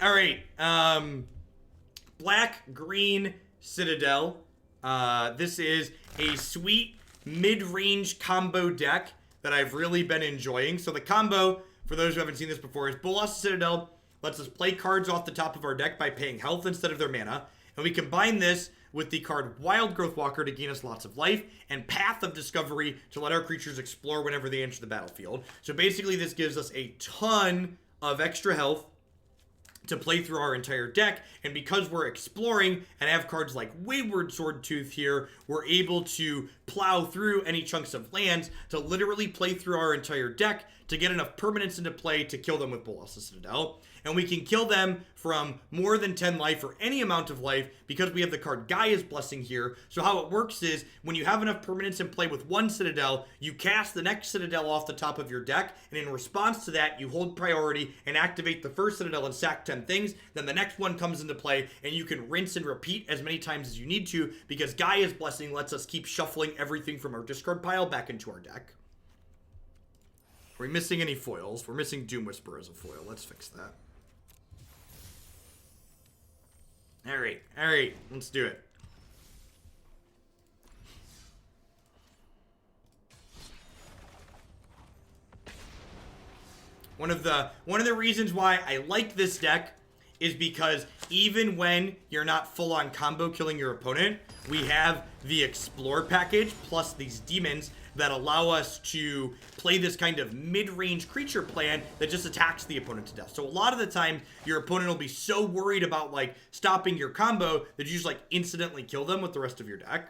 All right. Black, green, Citadel. This is a sweet mid-range combo deck that I've really been enjoying. So the combo, for those who haven't seen this before, is Bolas Citadel lets us play cards off the top of our deck by paying health instead of their mana. And we combine this with the card Wildgrowth Walker to gain us lots of life, and Path of Discovery to let our creatures explore whenever they enter the battlefield. So basically this gives us a ton of extra health to play through our entire deck, and because we're exploring and have cards like Wayward Swordtooth here, we're able to plow through any chunks of lands to literally play through our entire deck to get enough permanents into play to kill them with Bolas Citadel. And we can kill them from more than 10 life or any amount of life because we have the card Gaea's Blessing here. So how it works is when you have enough permanents in play with one Citadel, you cast the next Citadel off the top of your deck, and in response to that, you hold priority and activate the first Citadel and sack 10 things. Then the next one comes into play, and you can rinse and repeat as many times as you need to because Gaea's Blessing lets us keep shuffling everything from our discard pile back into our deck. Are we missing any foils? We're missing Doom Whisper as a foil. Let's fix that. Alright, let's do it. One of the reasons why I like this deck is because even when you're not full on combo killing your opponent, we have the Explore package plus these demons that allow us to play this kind of mid-range creature plan that just attacks the opponent to death. So a lot of the time, your opponent will be so worried about like stopping your combo that you just like instantly kill them with the rest of your deck.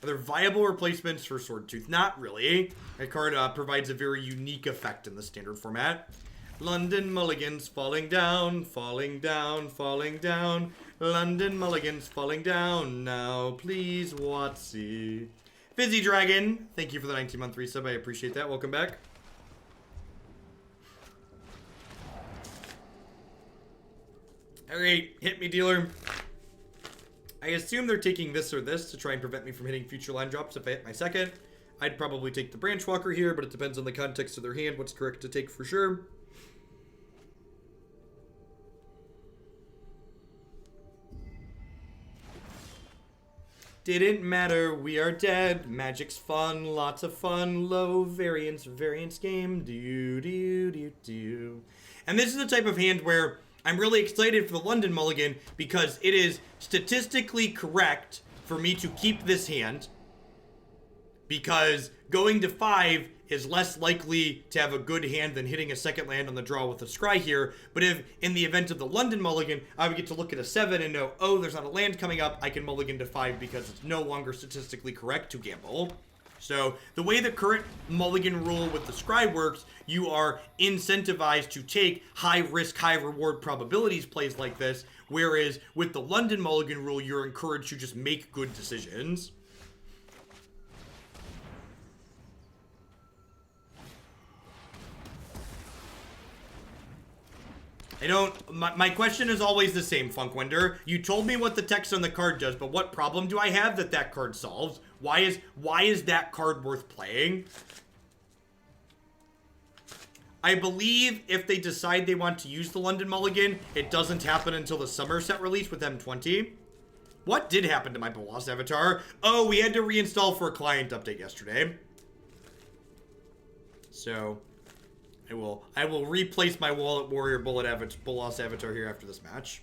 Are there viable replacements for Swordtooth? Not really. That card provides a very unique effect in the standard format. London Mulligans falling down, falling down, falling down. London Mulligans falling down now, please, Watsy. Fizzy Dragon, thank you for the 19-month resub. I appreciate that. Welcome back. Alright, hit me, dealer. I assume they're taking this or this to try and prevent me from hitting future line drops if I hit my second. I'd probably take the Branchwalker here, but it depends on the context of their hand, what's correct to take for sure. Didn't matter, we are dead. Magic's fun, lots of fun. Low variance game. Do. And this is the type of hand where I'm really excited for the London Mulligan because it is statistically correct for me to keep this hand because going to 5 is less likely to have a good hand than hitting a second land on the draw with a scry here. But if, in the event of the London Mulligan, I would get to look at a 7 and know, oh, there's not a land coming up, I can mulligan to 5 because it's no longer statistically correct to gamble. So, the way the current mulligan rule with the scry works, you are incentivized to take high-risk, high-reward probabilities plays like this, whereas with the London mulligan rule, you're encouraged to just make good decisions. My question is always the same, Funkwinder. You told me what the text on the card does, but what problem do I have that that card solves? Why is that card worth playing? I believe if they decide they want to use the London Mulligan, it doesn't happen until the summer set release with M20. What did happen to my Bolas avatar? Oh, we had to reinstall for a client update yesterday. So I will replace my Wallet Warrior Bolas avatar here after this match.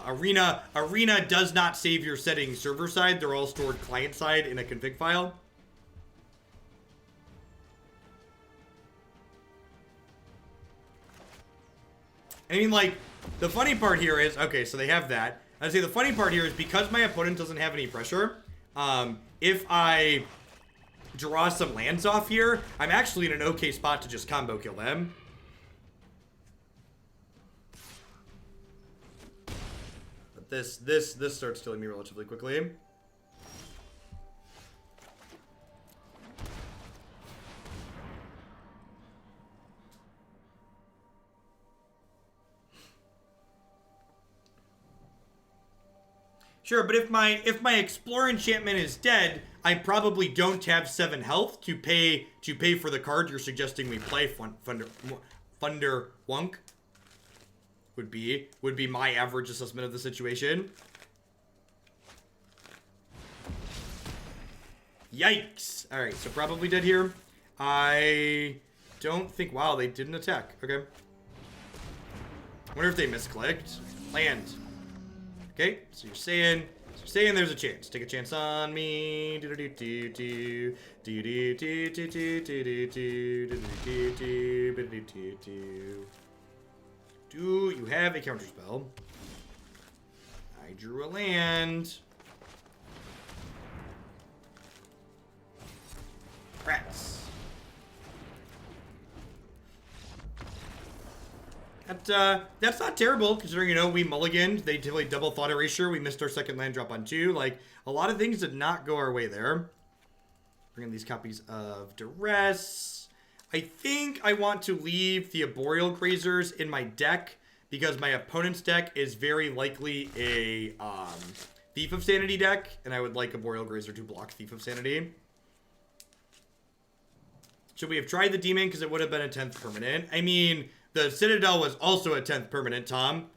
Arena does not save your settings server side. They're all stored client side in a config file. I mean, like, the funny part here is, okay, so they have that. I'd say the funny part here is because my opponent doesn't have any pressure, if I draw some lands off here, I'm actually in an okay spot to just combo kill them. But this starts killing me relatively quickly. Sure, but if my Explore enchantment is dead, I probably don't have 7 health to pay for the card you're suggesting we play. Thunder Wunk would be my average assessment of the situation. Yikes. All right, so probably dead here. I don't think... Wow, they didn't attack. Okay. Wonder if they misclicked. Land. Okay, so you're saying there's a chance. Take a chance on me. Do you have a counterspell? I drew a land. Rats. That's not terrible, considering, you know, we mulliganed. They played double Thought Erasure. We missed our second land drop on 2. Like, a lot of things did not go our way there. Bring in these copies of Duress. I think I want to leave the Arboreal Grazers in my deck, because my opponent's deck is very likely a Thief of Sanity deck, and I would like Arboreal Grazer to block Thief of Sanity. Should we have tried the Demon, because it would have been a 10th permanent? I mean... The Citadel was also a 10th permanent, Tom.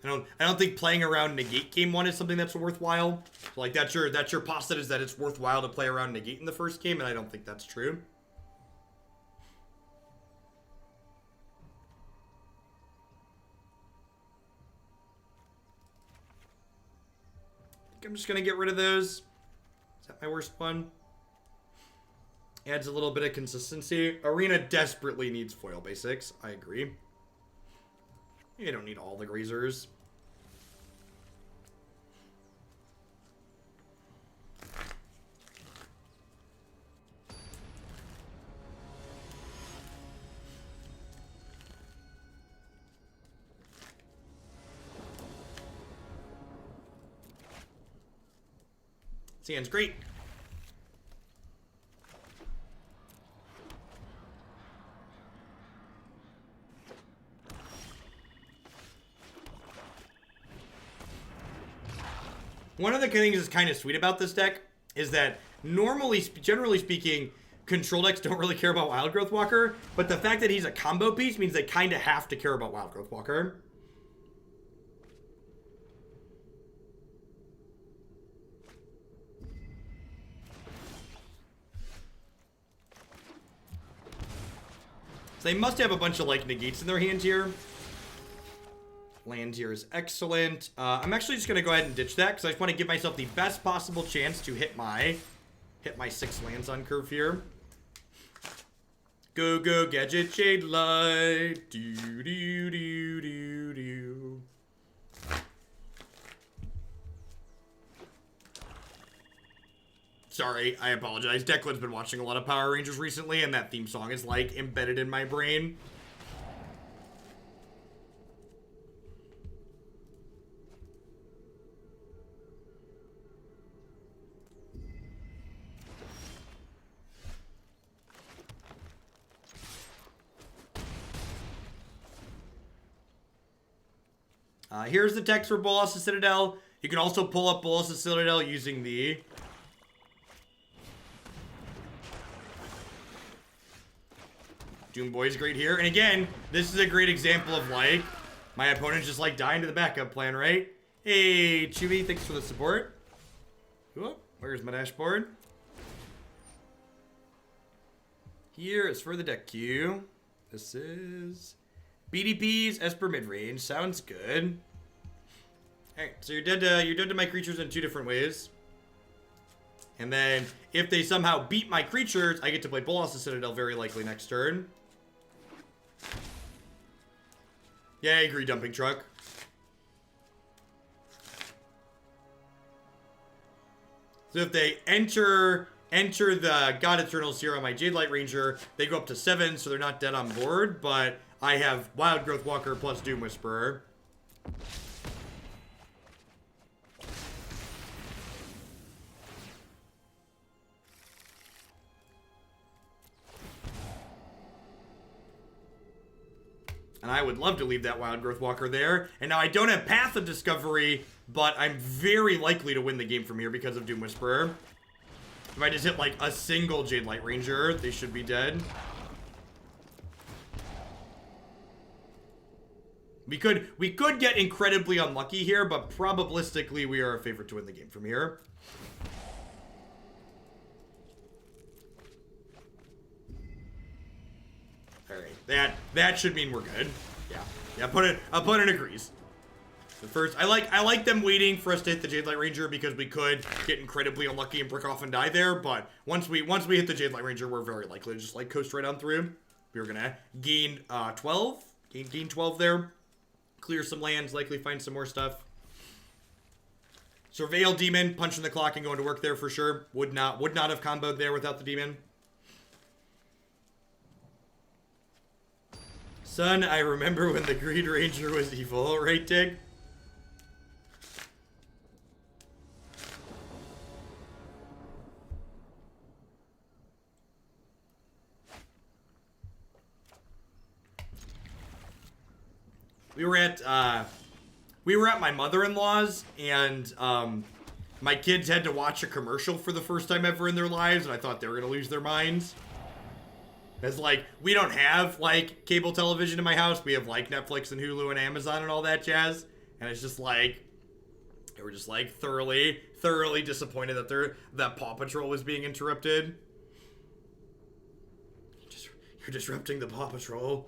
I don't think playing around Negate game 1 is something that's worthwhile. Like, that's your posit is that it's worthwhile to play around Negate in the first game, and I don't think that's true. I think I'm just gonna get rid of those. Is that my worst one? Adds a little bit of consistency. Arena desperately needs foil basics. I agree. You don't need all the Grazers. Sand's great. One of the things that's kind of sweet about this deck is that generally speaking, control decks don't really care about Wildgrowth Walker, but the fact that he's a combo piece means they kind of have to care about Wildgrowth Walker. So they must have a bunch of, like, negates in their hand here. Land here is excellent. I'm actually just going to go ahead and ditch that because I just want to give myself the best possible chance to hit my 6 lands on curve here. Go, go, gadget, Jadelight. Do, do, do, do, do. Sorry, I apologize. Declan's been watching a lot of Power Rangers recently, and that theme song is, like, embedded in my brain. Here's the text for Bolas' Citadel. You can also pull up Bolas' Citadel using the... Doom Boy's great here. And again, this is a great example of, like, my opponent's just, like, dying to the backup plan, right? Hey, Chewy, thanks for the support. Whoop, where's my dashboard? Here is for the deck queue. This is... BDP's Esper midrange. Sounds good. Alright, so you're dead to my creatures in 2 different ways. And then, if they somehow beat my creatures, I get to play Bolas' Citadel very likely next turn. Yeah, I agree, dumping truck. So if they enter the God Eternals here on my Jadelight Ranger, they go up to 7, so they're not dead on board, but I have Wildgrowth Walker plus Doom Whisperer. And I would love to leave that Wildgrowth Walker there. And now I don't have Path of Discovery, but I'm very likely to win the game from here because of Doom Whisperer. If I just hit like a single Jadelight Ranger, they should be dead. We could get incredibly unlucky here, but probabilistically we are a favorite to win the game from here. Alright, that should mean we're good. Yeah, opponent agrees. The first, I like them waiting for us to hit the Jadelight Ranger because we could get incredibly unlucky and brick off and die there. But once we hit the Jadelight Ranger, we're very likely to just like coast right on through. We were gonna gain 12, gain 12 there, clear some lands, likely find some more stuff. Surveil Demon, punching the clock and going to work there for sure. Would not have comboed there without the Demon. Son, I remember when the Greed Ranger was evil, right, Dig? We were at my mother-in-law's, and my kids had to watch a commercial for the first time ever in their lives, and I thought they were gonna lose their minds. It's like, we don't have, like, cable television in my house. We have, like, Netflix and Hulu and Amazon and all that jazz. And it's just like, they were just, like, thoroughly disappointed that Paw Patrol was being interrupted. You're disrupting the Paw Patrol.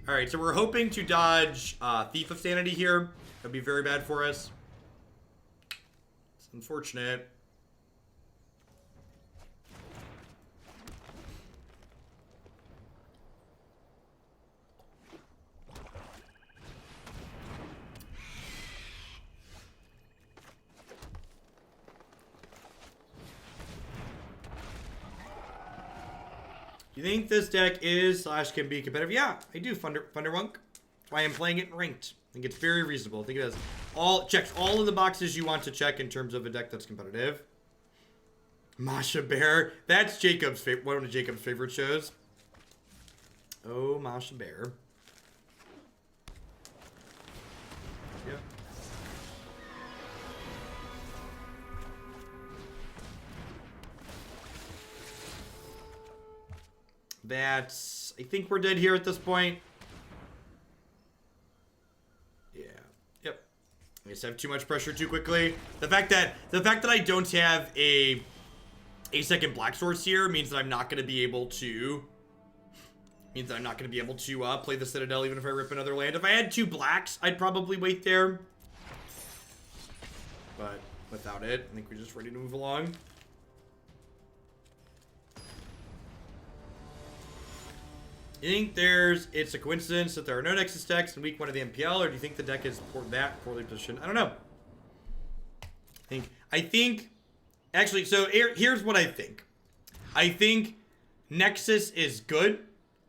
Alright, so we're hoping to dodge Thief of Sanity here. That'd be very bad for us. It's unfortunate. Do you think this deck is / can be competitive? Yeah, I do, Thunderwunk. That's why I'm playing it in ranked. I think it's very reasonable. I think it has checks all of the boxes you want to check in terms of a deck that's competitive. Masha Bear. That's Jacob's one of Jacob's favorite shows. Oh, Masha Bear. Yep. That's, I think we're dead here at this point. Yeah. Yep. I just have too much pressure too quickly. The fact that I don't have a second black source here means that I'm not going to be able to play the Citadel even if I rip another land. If I had 2 blacks, I'd probably wait there. But without it, I think we're just ready to move along. You think it's a coincidence that there are no Nexus decks in week 1 of the MPL, or do you think the deck is poorly positioned? I don't know. I think, actually, so here's what I think. I think Nexus is good,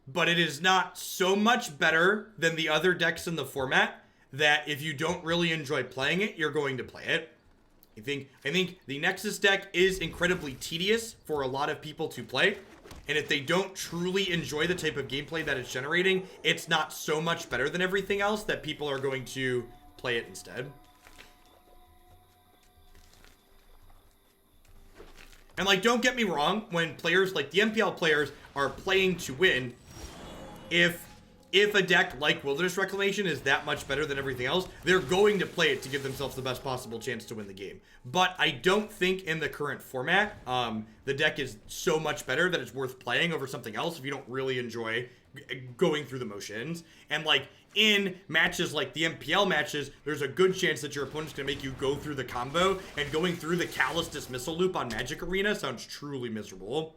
but it is not so much better than the other decks in the format that if you don't really enjoy playing it, you're going to play it. I think the Nexus deck is incredibly tedious for a lot of people to play. And if they don't truly enjoy the type of gameplay that it's generating, it's not so much better than everything else that people are going to play it instead. And, like, don't get me wrong, when players, like the MPL players, are playing to win, if a deck like Wilderness Reclamation is that much better than everything else, they're going to play it to give themselves the best possible chance to win the game. But I don't think in the current format, the deck is so much better that it's worth playing over something else if you don't really enjoy going through the motions. And, like, in matches like the MPL matches, there's a good chance that your opponent's going to make you go through the combo, and going through the Callous Dismissal loop on Magic Arena sounds truly miserable.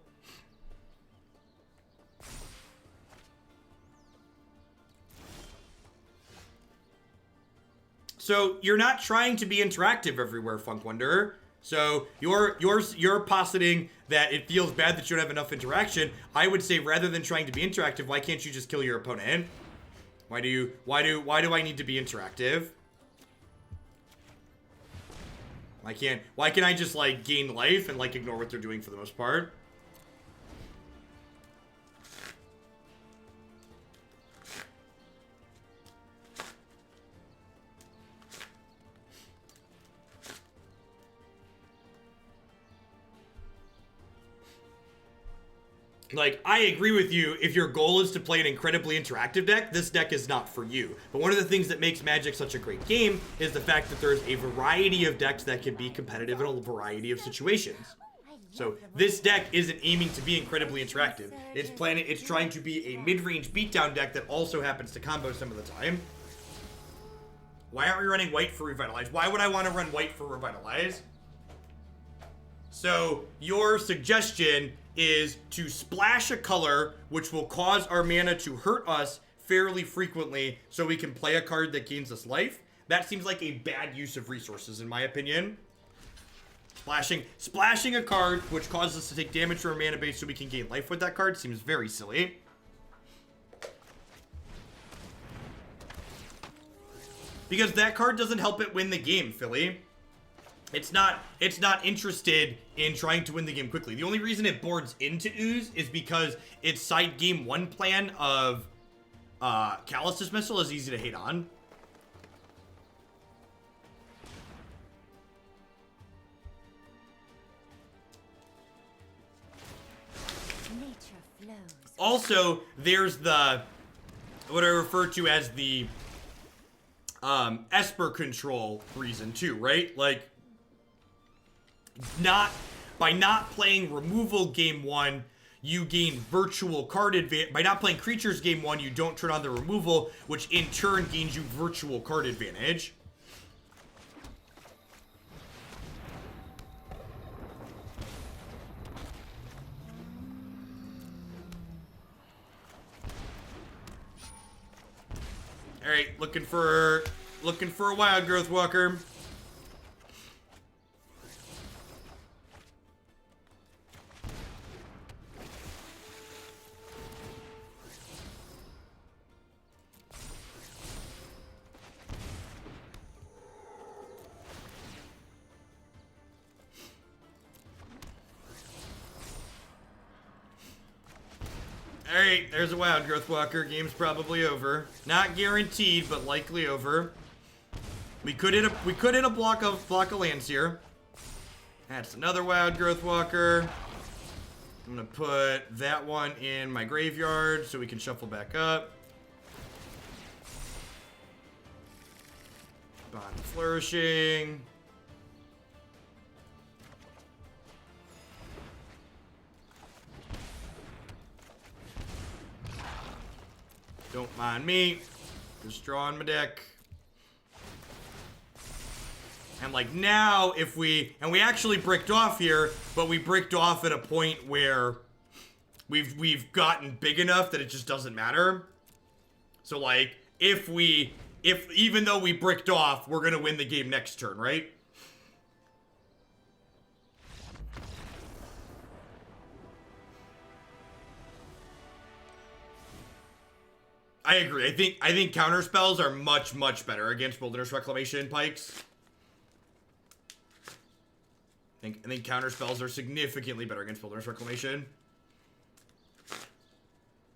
So you're not trying to be interactive everywhere, Funk Wanderer. So you're positing that it feels bad that you don't have enough interaction. I would say rather than trying to be interactive, why can't you just kill your opponent? Why do I need to be interactive? Why can't I just like gain life and like ignore what they're doing for the most part? Like, I agree with you. If your goal is to play an incredibly interactive deck, this deck is not for you. But one of the things that makes Magic such a great game is the fact that there's a variety of decks that can be competitive in a variety of situations. So this deck isn't aiming to be incredibly interactive. It's trying to be a mid-range beatdown deck that also happens to combo some of the time. Why aren't we running white for Revitalize? Why would I want to run white for Revitalize? So your suggestion is to splash a color which will cause our mana to hurt us fairly frequently so we can play a card that gains us life. That seems like a bad use of resources in my opinion. Splashing a card which causes us to take damage to our mana base so we can gain life with that card seems very silly. Because that card doesn't help it win the game, Philly. It's not interested in trying to win the game quickly. The only reason it boards into Ooze is because its side game 1 plan of Callous Dismissal is easy to hate on. Also, there's the what I refer to as the Esper control reason too, right? Like, by not playing removal game 1, you gain virtual card advantage. By not playing creatures game 1, you don't turn on the removal, which in turn gains you virtual card advantage. All right, looking for a Wildgrowth Walker. Alright, there's a Wildgrowth Walker. Game's probably over. Not guaranteed, but likely over. We could hit a block of lands here. That's another Wildgrowth Walker. I'm gonna put that one in my graveyard so we can shuffle back up. Bond of Flourishing. Don't mind me. Just drawing my deck. And like now, we actually bricked off here, but we bricked off at a point where we've gotten big enough that it just doesn't matter. So like, even though we bricked off, we're gonna win the game next turn, right? I agree. I think counter spells are much better against Wilderness Reclamation Pikes. I think counter spells are significantly better against Wilderness Reclamation.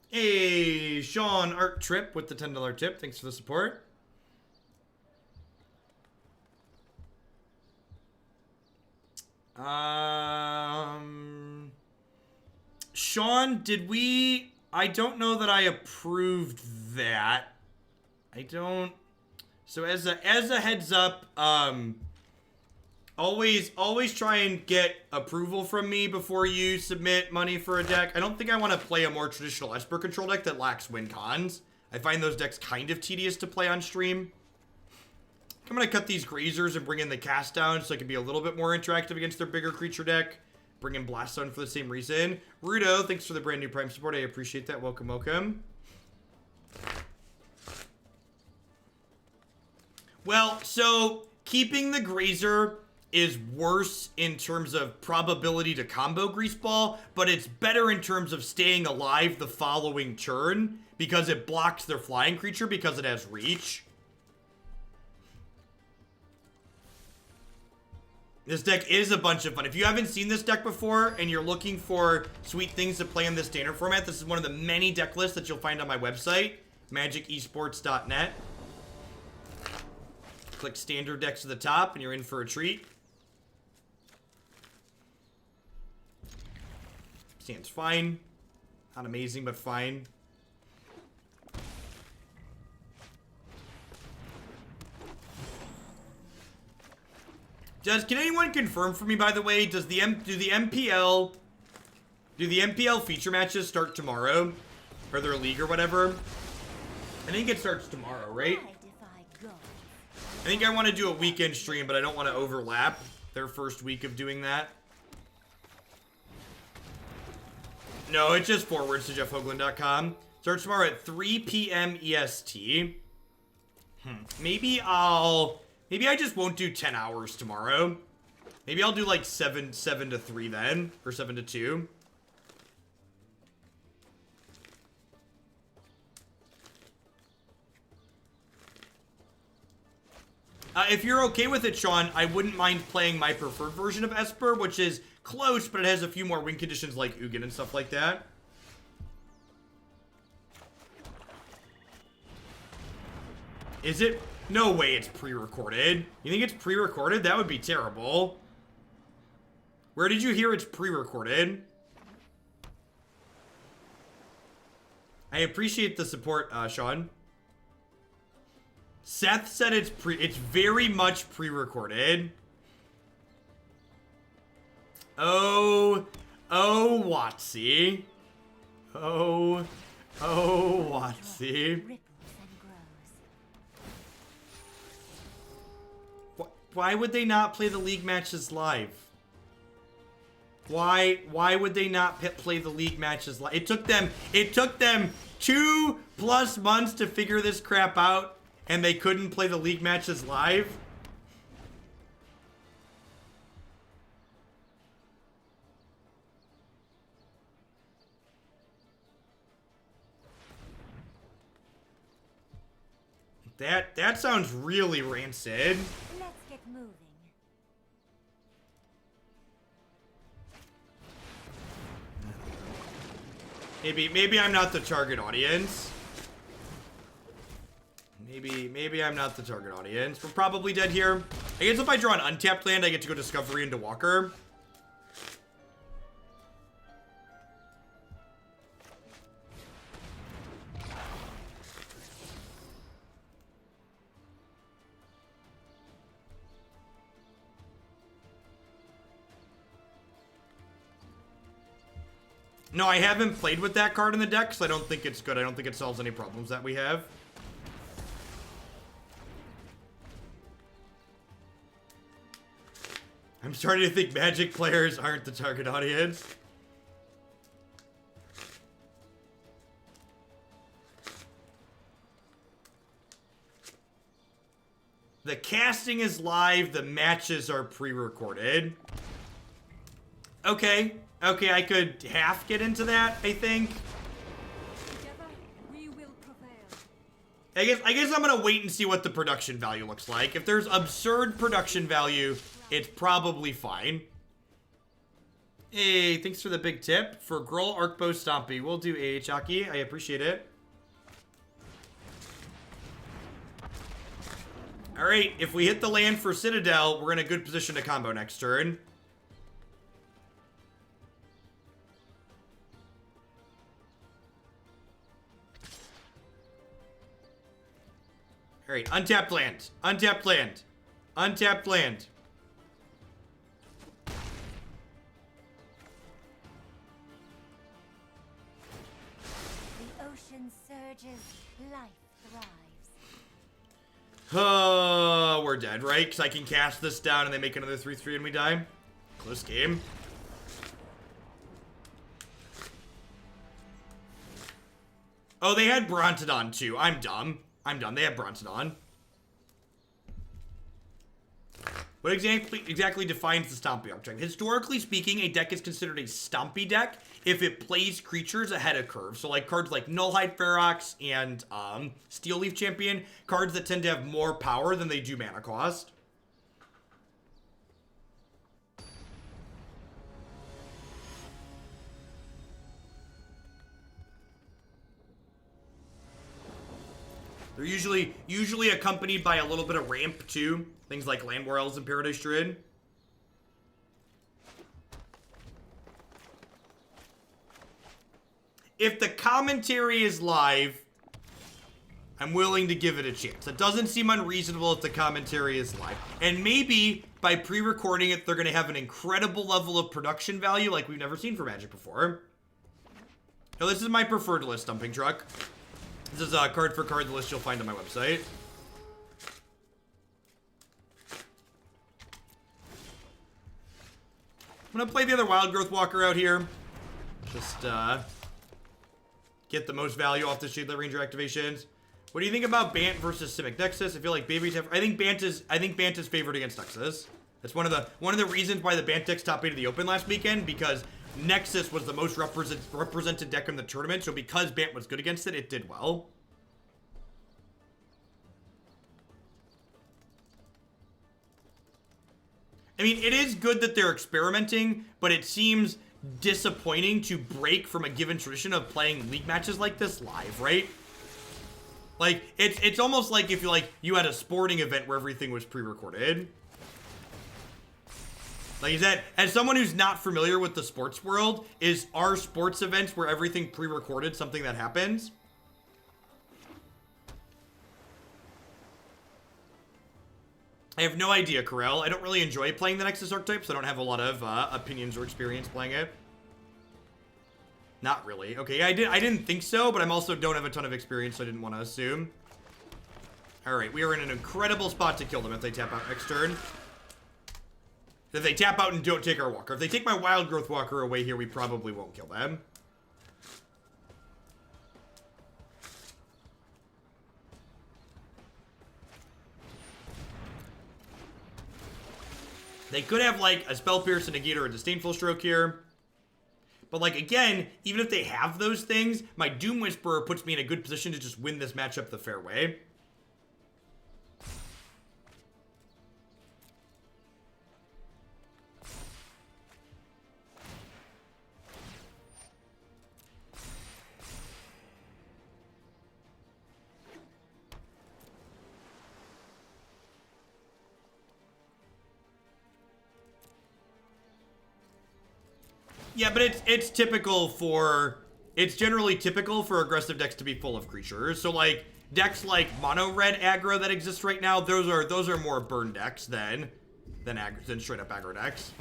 Hey, Sean Art Trip with the $10 tip. Thanks for the support. Sean, did we... I don't know that I approved that. I don't... So as a heads up, always try and get approval from me before you submit money for a deck. I don't think I want to play a more traditional Esper control deck that lacks win cons. I find those decks kind of tedious to play on stream. I'm going to cut these Grazers and bring in the Cast Down so I can be a little bit more interactive against their bigger creature deck. Bring in Blast Zone for the same reason. Rudo, thanks for the brand new Prime support. I appreciate that. Welcome, welcome. Well, so keeping the Grazer is worse in terms of probability to combo Greaseball, but it's better in terms of staying alive the following turn because it blocks their flying creature because it has reach. This deck is a bunch of fun. If you haven't seen this deck before and you're looking for sweet things to play in this standard format, this is one of the many deck lists that you'll find on my website, magicesports.net. Click standard decks at the top and you're in for a treat. Stands fine. Not amazing, but fine. Can anyone confirm for me, by the way, do the MPL feature matches start tomorrow? Or their league or whatever? I think it starts tomorrow, right? I think I want to do a weekend stream, but I don't want to overlap their first week of doing that. No, it's just forwards to jeffhoagland.com. Starts tomorrow at 3 p.m. EST. Maybe I just won't do 10 hours tomorrow. Maybe I'll do like 7 to 3 then. Or 7 to 2. If you're okay with it, Sean, I wouldn't mind playing my preferred version of Esper, which is close, but it has a few more win conditions like Ugin and stuff like that. Is it? No way it's pre-recorded. You think it's pre-recorded? That would be terrible. Where did you hear it's pre-recorded? I appreciate the support, Sean. Seth said it's very much pre-recorded. Oh, Watsy. Oh, Watsy. Why would they not play the league matches live? Why would they not play the league matches live? It took them 2+ months to figure this crap out, and they couldn't play the league matches live? That sounds really rancid. Let's get moving. Maybe I'm not the target audience. Maybe I'm not the target audience. We're probably dead here. I guess if I draw an untapped land, I get to go Discovery into Walker. No, I haven't played with that card in the deck, so I don't think it's good. I don't think it solves any problems that we have. I'm starting to think Magic players aren't the target audience. The casting is live, the matches are pre-recorded. Okay, I could half get into that, I think. Together, we will prevail. I guess I'm gonna wait and see what the production value looks like. If there's absurd production value, it's probably fine. Hey, thanks for the big tip. For Kraul Arcbow Stompy, we'll do Hockey. I appreciate it. Alright, if we hit the land for Citadel, we're in a good position to combo next turn. Alright, untapped land. Untapped land. Untapped land. The ocean surges, life thrives. Oh, we're dead, right? Because I can cast this down and they make another 3/3 and we die. Close game. Oh, they had Brontodon too. I'm dumb. They have Brontodon. What exactly defines the Stompy archetype? Historically speaking, a deck is considered a Stompy deck if it plays creatures ahead of curve. So like cards like Nullhide Ferox and Steel Leaf Champion, cards that tend to have more power than they do mana cost. They're usually accompanied by a little bit of ramp too. Things like Land War Elves and Paradise Druid. if the commentary is live, I'm willing to give it a chance. It doesn't seem unreasonable if the commentary is live. And maybe by pre-recording it, they're going to have an incredible level of production value like we've never seen for Magic before. Now, this is my preferred list, Dumping Truck. This is a card for card list you'll find on my website. I'm going to play the other Wildgrowth Walker out here. Just, get the most value off the Jadelight Ranger activations. What do you think about Bant versus Simic Nexus? I feel like babies have... I think Bant is favored against Nexus. That's one of the reasons why the Bant deck's top 8 of the Open last weekend, because Nexus was the most represented deck in the tournament, so because Bant was good against it, it did well. I mean, it is good that they're experimenting, but it seems disappointing to break from a given tradition of playing league matches like this live, right? Like, it's almost like if you had a sporting event where everything was pre-recorded. Like, is that, as someone who's not familiar with the sports world, is our sports events where everything pre-recorded something that happens? I have no idea, Kraul. I don't really enjoy playing the Nexus archetype, so I don't have a lot of opinions or experience playing it. Not really. Okay, I didn't think so, but I also don't have a ton of experience, so I didn't want to assume. Alright, we are in an incredible spot to kill them if they tap out next turn. If they tap out and don't take our Walker. If they take my Wildgrowth Walker away here, we probably won't kill them. They could have, like, a Spell Pierce, a Negate, or a Disdainful Stroke here. But, like, again, even if they have those things, my Doom Whisperer puts me in a good position to just win this matchup the fair way. Yeah, but it's typical for... It's generally typical for aggressive decks to be full of creatures. So, like, decks like mono-red aggro that exist right now, those are more burn decks than straight-up aggro decks.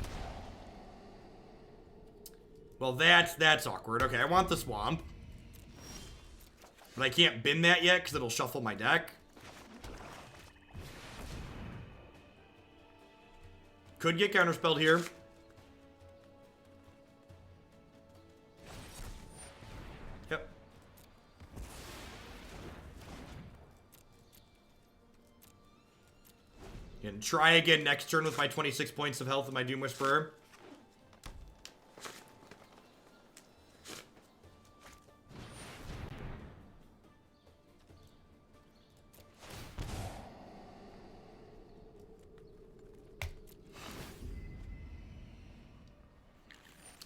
Well, that's awkward. Okay, I want the swamp. But I can't bin that yet, because it'll shuffle my deck. Could get counterspelled here. Yep. And try again next turn with my 26 points of health and my Doom Whisperer.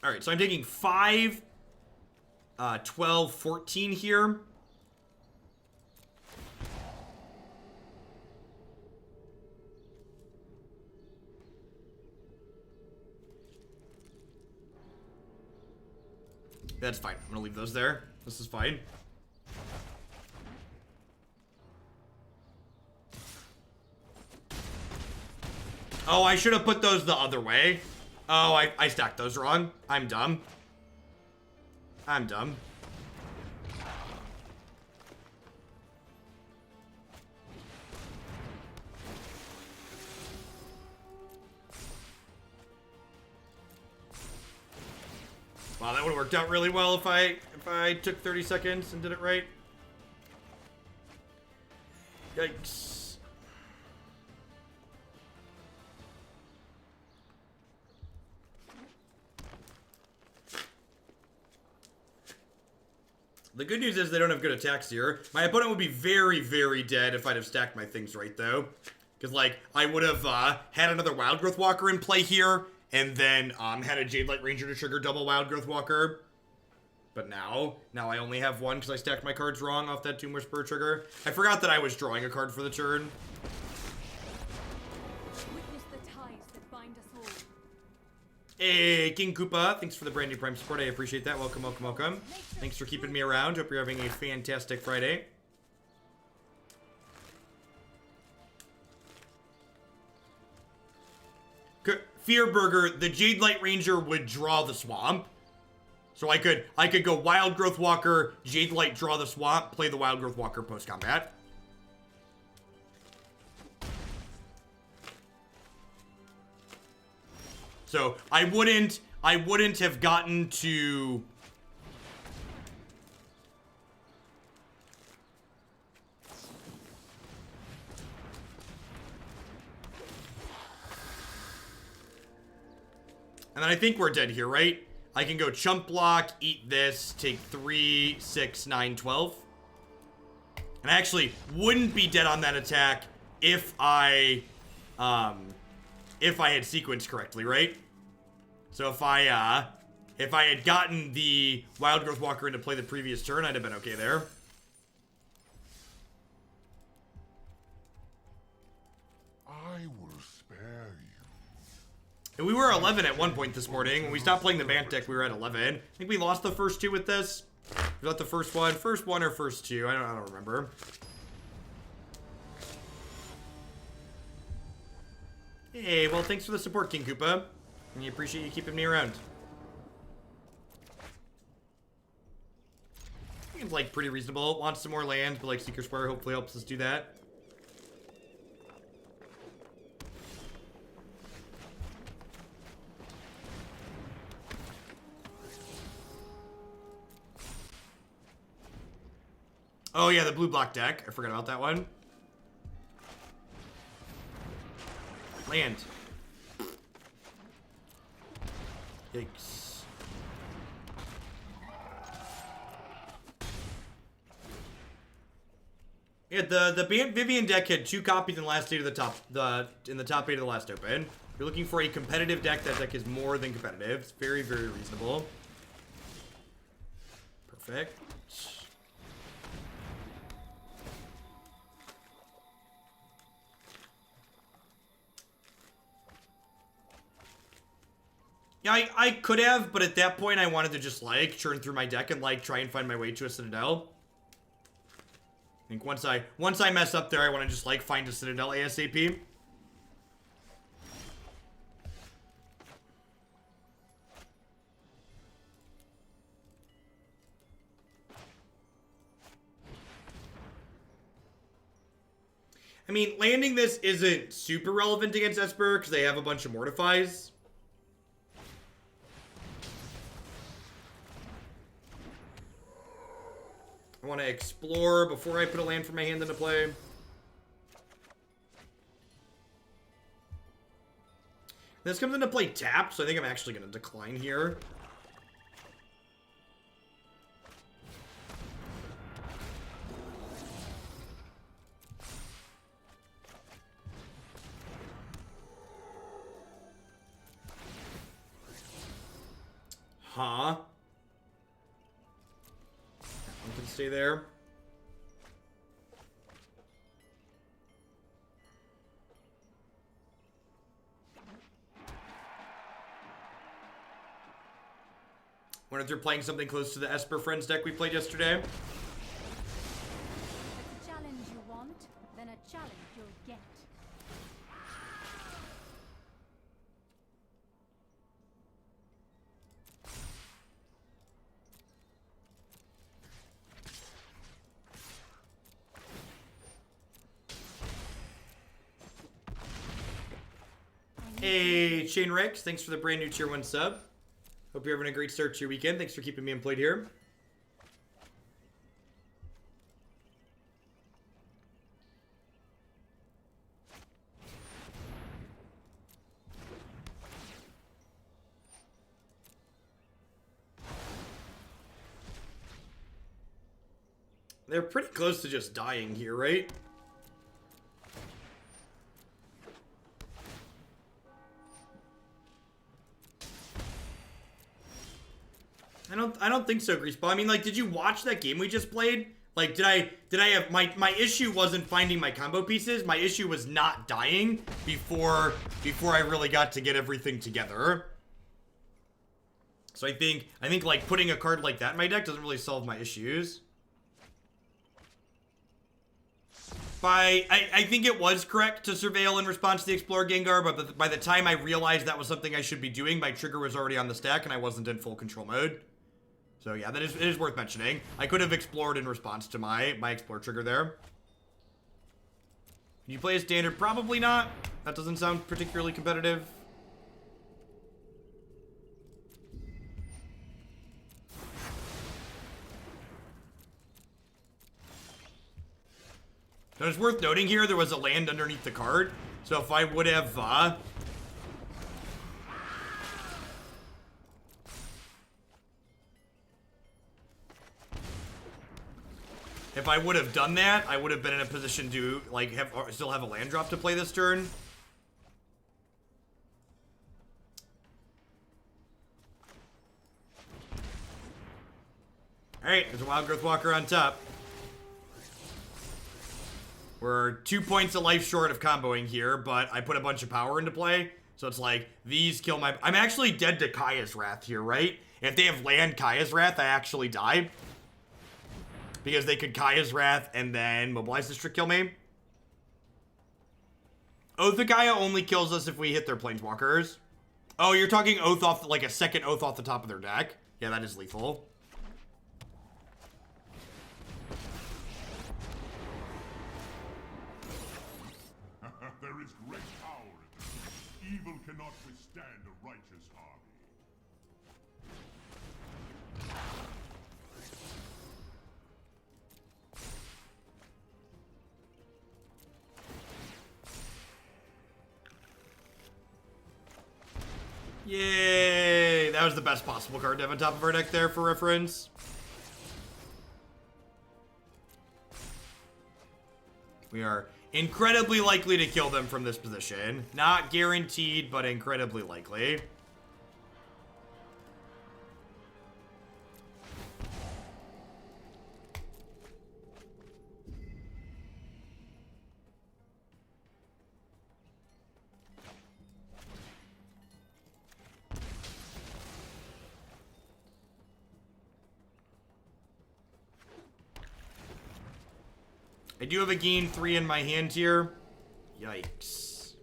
All right, so I'm taking 5, 12, 14 here. That's fine. I'm gonna leave those there. This is fine. Oh, I should have put those the other way. Oh, I stacked those wrong. I'm dumb. I'm dumb. Wow, that would have worked out really well if I took 30 seconds and did it right. Yikes. The good news is they don't have good attacks here. My opponent would be very, very dead if I'd have stacked my things right, though. Because, like, I would have had another Wildgrowth Walker in play here, and then had a Jadelight Ranger to trigger double Wildgrowth Walker. But now I only have one because I stacked my cards wrong off that Tomb Whisperer trigger. I forgot that I was drawing a card for the turn. Witness the ties that bind us all. Hey, King Koopa, thanks for the brand new Prime support. I appreciate that. Welcome, welcome, welcome. Thanks for keeping me around. Hope you're having a fantastic Friday. Fearburger, the Jadelight Ranger would draw the swamp. So I could go Wildgrowth Walker, Jadelight draw the swamp, play the Wildgrowth Walker post-combat. So I wouldn't have gotten to and then I think we're dead here, right? I can go chump block, eat this, take 3, 6, 9, 12. And I actually wouldn't be dead on that attack if I had sequenced correctly, right? So if I had gotten the Wildgrowth Walker into play the previous turn, I'd have been okay there. I will spare you. And we were 11 at one point this morning. When we stopped playing the Bant deck, we were at 11. I think we lost the first 2 with this. Was that the first one? First 1 or first 2? I don't remember. Hey, well, thanks for the support, King Koopa. I appreciate you keeping me around. Seems like pretty reasonable. Wants some more land, but like Seekers Squire hopefully helps us do that. Oh yeah, the blue block deck. I forgot about that one. Land. Yikes. Yeah, the Vivian deck had 2 copies in the last 8 of the top in the top 8 of the last open. If you're looking for a competitive deck, that deck is more than competitive. It's very, very reasonable. Perfect. Yeah, I could have, but at that point I wanted to just, like, churn through my deck and, like, try and find my way to a Citadel. I think once I mess up there, I want to just, like, find a Citadel ASAP. I mean, landing this isn't super relevant against Esper because they have a bunch of Mortifies. I want to explore before I put a land from my hand into play. This comes into play tapped, so I think I'm actually going to decline here. Huh? One can stay there. Wonder if they're playing something close to the Esper Friends deck we played yesterday. If it's a challenge you want, then a challenge you'll get. Hey, Shane Rex, thanks for the brand new tier 1 sub. Hope you're having a great start to your weekend. Thanks for keeping me employed here. They're pretty close to just dying here, right? I don't think so, Greaseball. I mean, like, did you watch that game we just played? Like, did I have my issue wasn't finding my combo pieces. My issue was not dying before I really got to get everything together. So I think like putting a card like that in my deck doesn't really solve my issues. I think it was correct to surveil in response to the Explorer Gengar, but by the time I realized that was something I should be doing, my trigger was already on the stack and I wasn't in full control mode. So yeah, it is worth mentioning. I could have explored in response to my Explore trigger there. Can you play a standard? Probably not. That doesn't sound particularly competitive. Now, it's worth noting here, there was a land underneath the card. So if I would have, if I would have done that, I would have been in a position to, like, still have a land drop to play this turn. Alright, there's a Wildgrowth Walker on top. We're 2 points of life short of comboing here, but I put a bunch of power into play. So it's like, these kill my... I'm actually dead to Kaya's Wrath here, right? If they have land Kaya's Wrath, I actually die. Because they could Kaya's Wrath and then Mobilize District kill me. Oath of Gaea only kills us if we hit their Planeswalkers. Oh, you're talking Oath off, like a second Oath off the top of their deck? Yeah, that is lethal. There is great power in this. Evil cannot withstand a righteous army. Yay! That was the best possible card to have on top of our deck there for reference. We are incredibly likely to kill them from this position. Not guaranteed, but incredibly likely. I do have a gain 3 in my hand here. Yikes.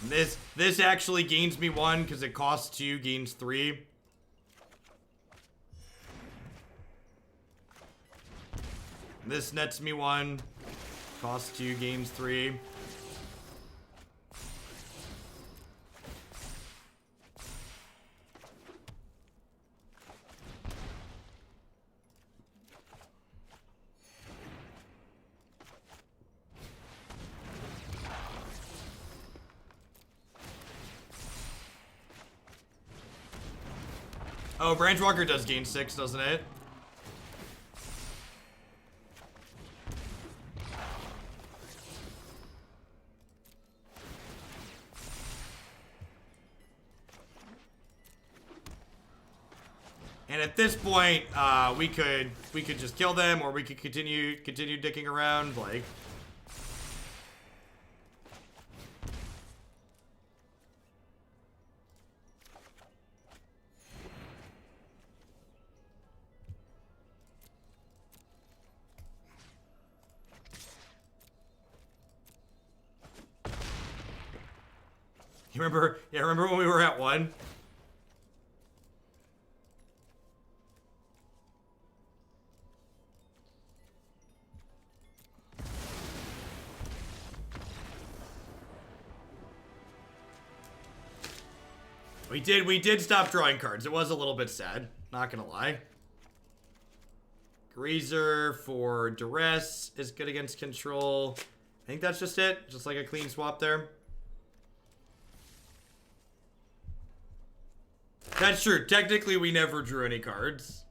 This actually gains me 1 because it costs 2, gains 3. This nets me 1. Costs 2, gains 3. Oh, Branchwalker does gain 6, doesn't it? And at this point, we could just kill them, or we could continue dicking around, like. You remember? Yeah, remember when we were at 1? We did stop drawing cards. It was a little bit sad, not gonna lie. Grazer for Duress is good against control. I think that's just it. Just like a clean swap there. That's true. Technically, we never drew any cards.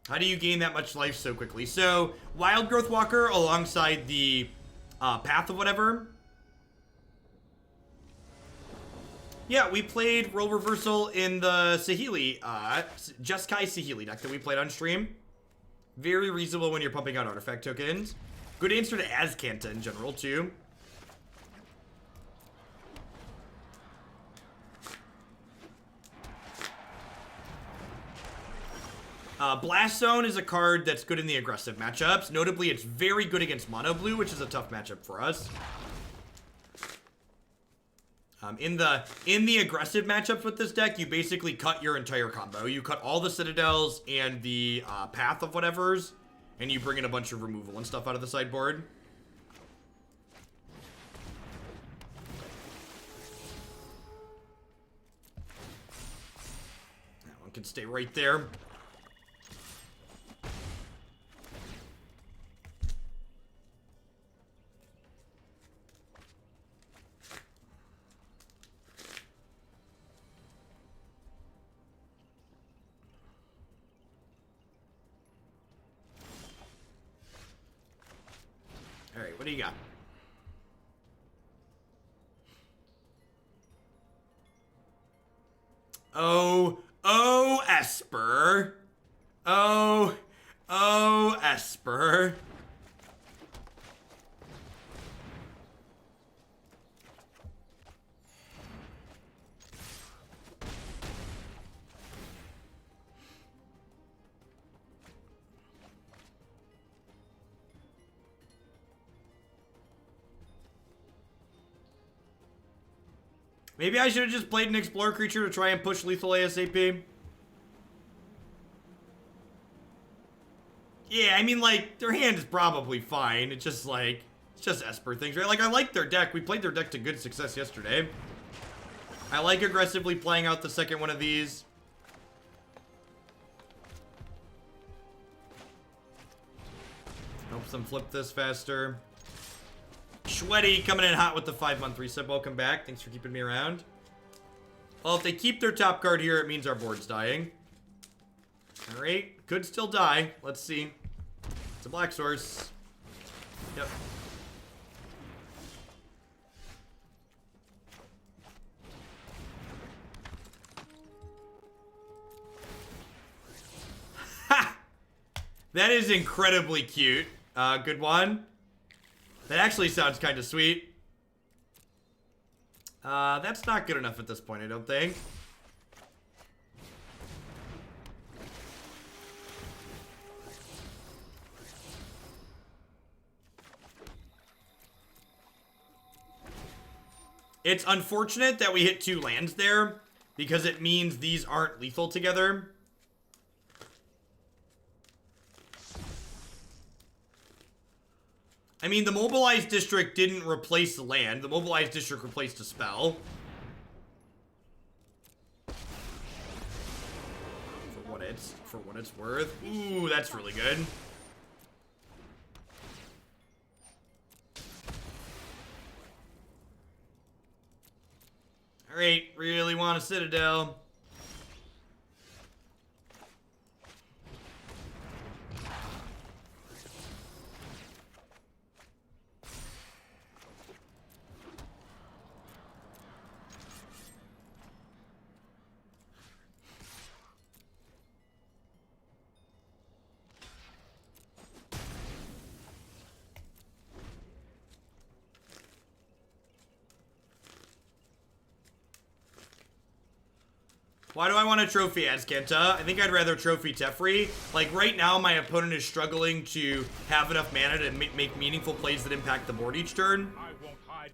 How do you gain that much life so quickly? So, Wildgrowth Walker alongside the path of whatever. Yeah, we played Role Reversal in the Saheeli, Jeskai Saheeli deck that we played on stream. Very reasonable when you're pumping out artifact tokens. Good answer to Azcanta in general, too. Blast Zone is a card that's good in the aggressive matchups. Notably, it's very good against Mono Blue, which is a tough matchup for us. In the aggressive matchups with this deck, you basically cut your entire combo. You cut all the Citadels and the Path of whatevers, and you bring in a bunch of removal and stuff out of the sideboard. That one can stay right there. Alright, what do you got? Oh, Esper. Oh, Esper. Maybe I should have just played an Explorer creature to try and push lethal ASAP. Yeah, I mean, like, their hand is probably fine. It's just, like, it's just Esper things, right? Like, I like their deck. We played their deck to good success yesterday. I like aggressively playing out the second one of these. Helps them flip this faster. Sweaty coming in hot with the 5-month reset. Welcome back. Thanks for keeping me around. Well, if they keep their top card here, it means our board's dying. Alright. Could still die. Let's see. It's a black source. Yep. Ha! That is incredibly cute. Good one. That actually sounds kind of sweet. That's not good enough at this point, I don't think. It's unfortunate that we hit 2 lands there, because it means these aren't lethal together. I mean, the Mobilized District didn't replace the land. The Mobilized District replaced a spell. For what it's worth. Ooh, that's really good. Alright, really want a Citadel. Why do I want to trophy Azcanta? I think I'd rather trophy Teferi. Like, right now, my opponent is struggling to have enough mana to make meaningful plays that impact the board each turn.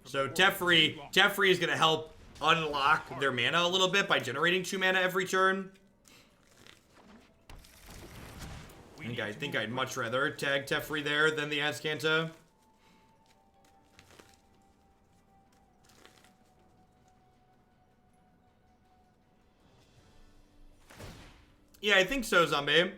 So Teferi is going to help unlock their mana a little bit by generating 2 mana every turn. I think I'd much rather tag Teferi there than the Azcanta. Yeah, I think so, Zombie.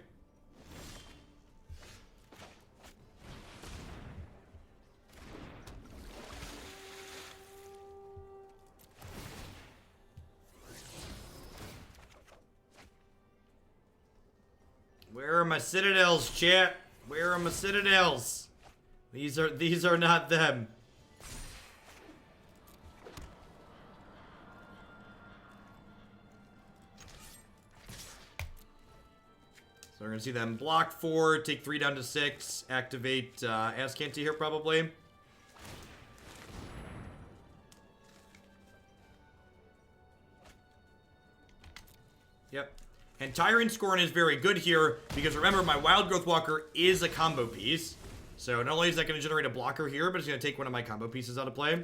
Where are my Citadels, chat? Where are my Citadels? These are not them. So we're going to see them block 4, take 3 down to 6, activate Ascanti here probably. Yep. And Tyrant Scorn is very good here because remember, my Wildgrowth Walker is a combo piece. So not only is that going to generate a blocker here, but it's going to take one of my combo pieces out of play.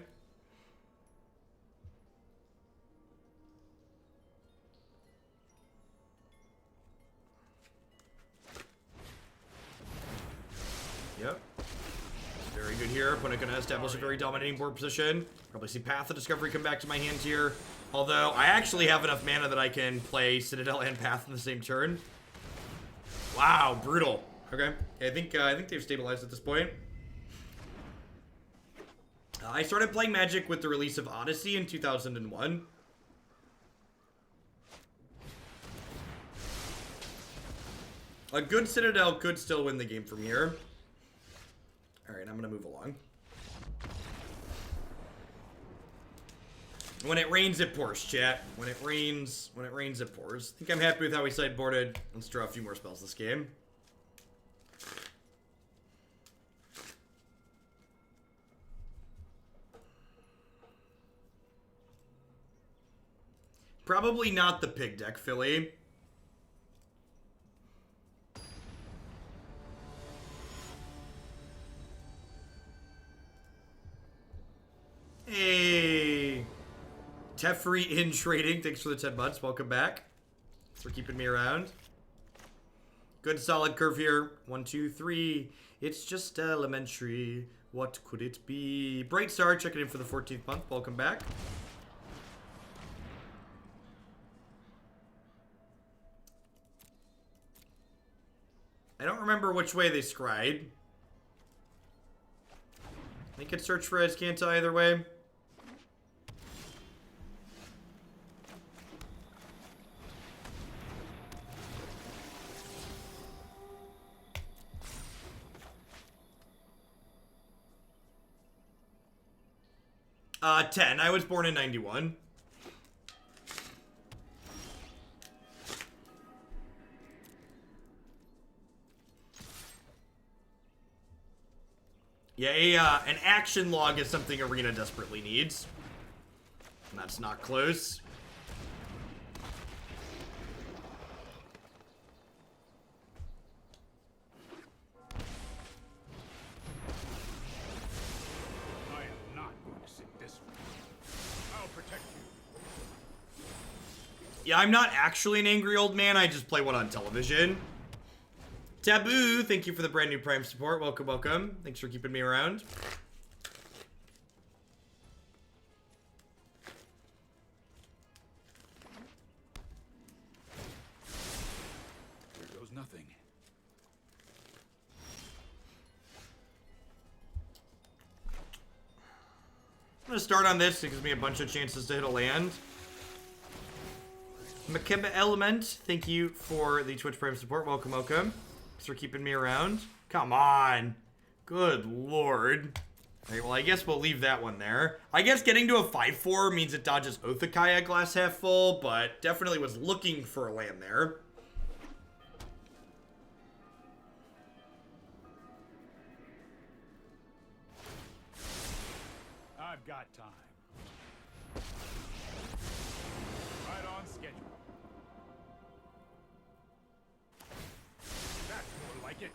Yep. Very good here. Opponent going to establish a very dominating board position. Probably see Path of Discovery come back to my hand here. Although, I actually have enough mana that I can play Citadel and Path in the same turn. Wow, brutal. Okay, I think they've stabilized at this point. I started playing Magic with the release of Odyssey in 2001. A good Citadel could still win the game from here. Alright, I'm gonna move along. When it rains, it pours, chat. When it rains, it pours. I think I'm happy with how we sideboarded. Let's draw a few more spells this game. Probably not the pig deck, Philly. Hey. Teferi in trading. Thanks for the 10 months. Welcome back. Thanks for keeping me around. Good solid curve here. 1, 2, 3. It's just elementary. What could it be? Bright Star checking in for the 14th month. Welcome back. I don't remember which way they scried. They could search for Ascanta either way. Uh, 10. I was born in 91. Yeah, an action log is something Arena desperately needs. And that's not close. I am not going to sit this way. I'll protect you. Yeah, I'm not actually an angry old man. I just play one on television. Taboo, thank you for the brand new Prime support. Welcome, welcome. Thanks for keeping me around. There goes nothing. I'm going to start on this. It gives me a bunch of chances to hit a land. Makeba Element, thank you for the Twitch Prime support. Welcome, welcome. Thanks for keeping me around. Come on. Good lord. Alright, well, I guess we'll leave that one there. I guess getting to a 5-4 means it dodges Othakaya glass half full, but definitely was looking for a land there. I've got time. Right on schedule. That's more like it.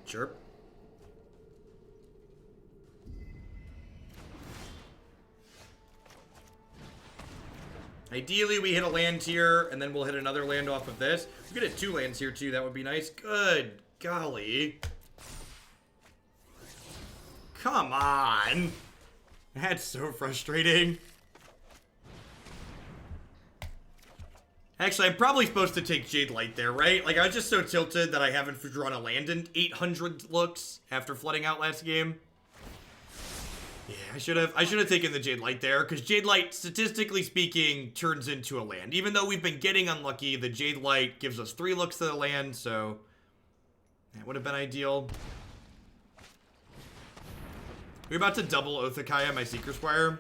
Sure. Ideally, we hit a land here, and then we'll hit another land off of this. We could hit 2 lands here, too. That would be nice. Good golly. Come on. That's so frustrating. Actually, I'm probably supposed to take Jadelight there, right? Like, I was just so tilted that I haven't drawn a land in 800 looks after flooding out last game. Yeah, I should have taken the Jadelight there, because Jadelight, statistically speaking, turns into a land. Even though we've been getting unlucky, the Jadelight gives us 3 looks to the land, so that would have been ideal. We're about to double Othakaya, my Seekers Squire.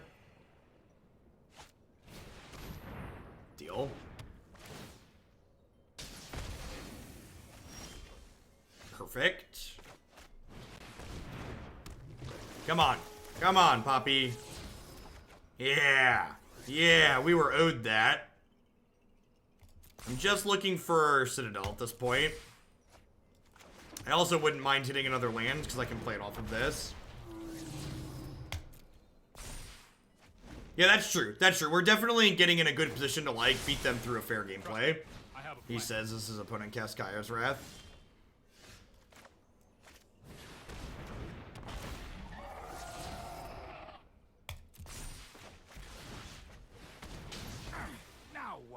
Deal. Perfect. Come on. Come on, Poppy. Yeah. Yeah, we were owed that. I'm just looking for Citadel at this point. I also wouldn't mind hitting another land because I can play it off of this. Yeah, that's true. That's true. We're definitely getting in a good position to, like, beat them through a fair gameplay. He says this is opponent cast Gaea's Wrath.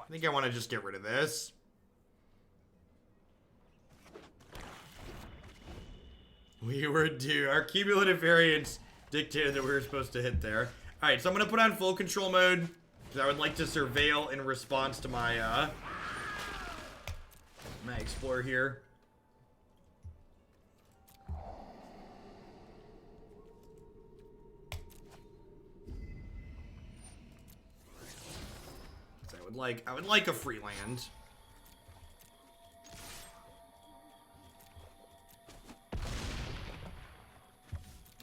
I think I want to just get rid of this. We were due. Our cumulative variance dictated that we were supposed to hit there. Alright, so I'm going to put on full control mode. Because I would like to surveil in response to my, my explore here. I would like a free land.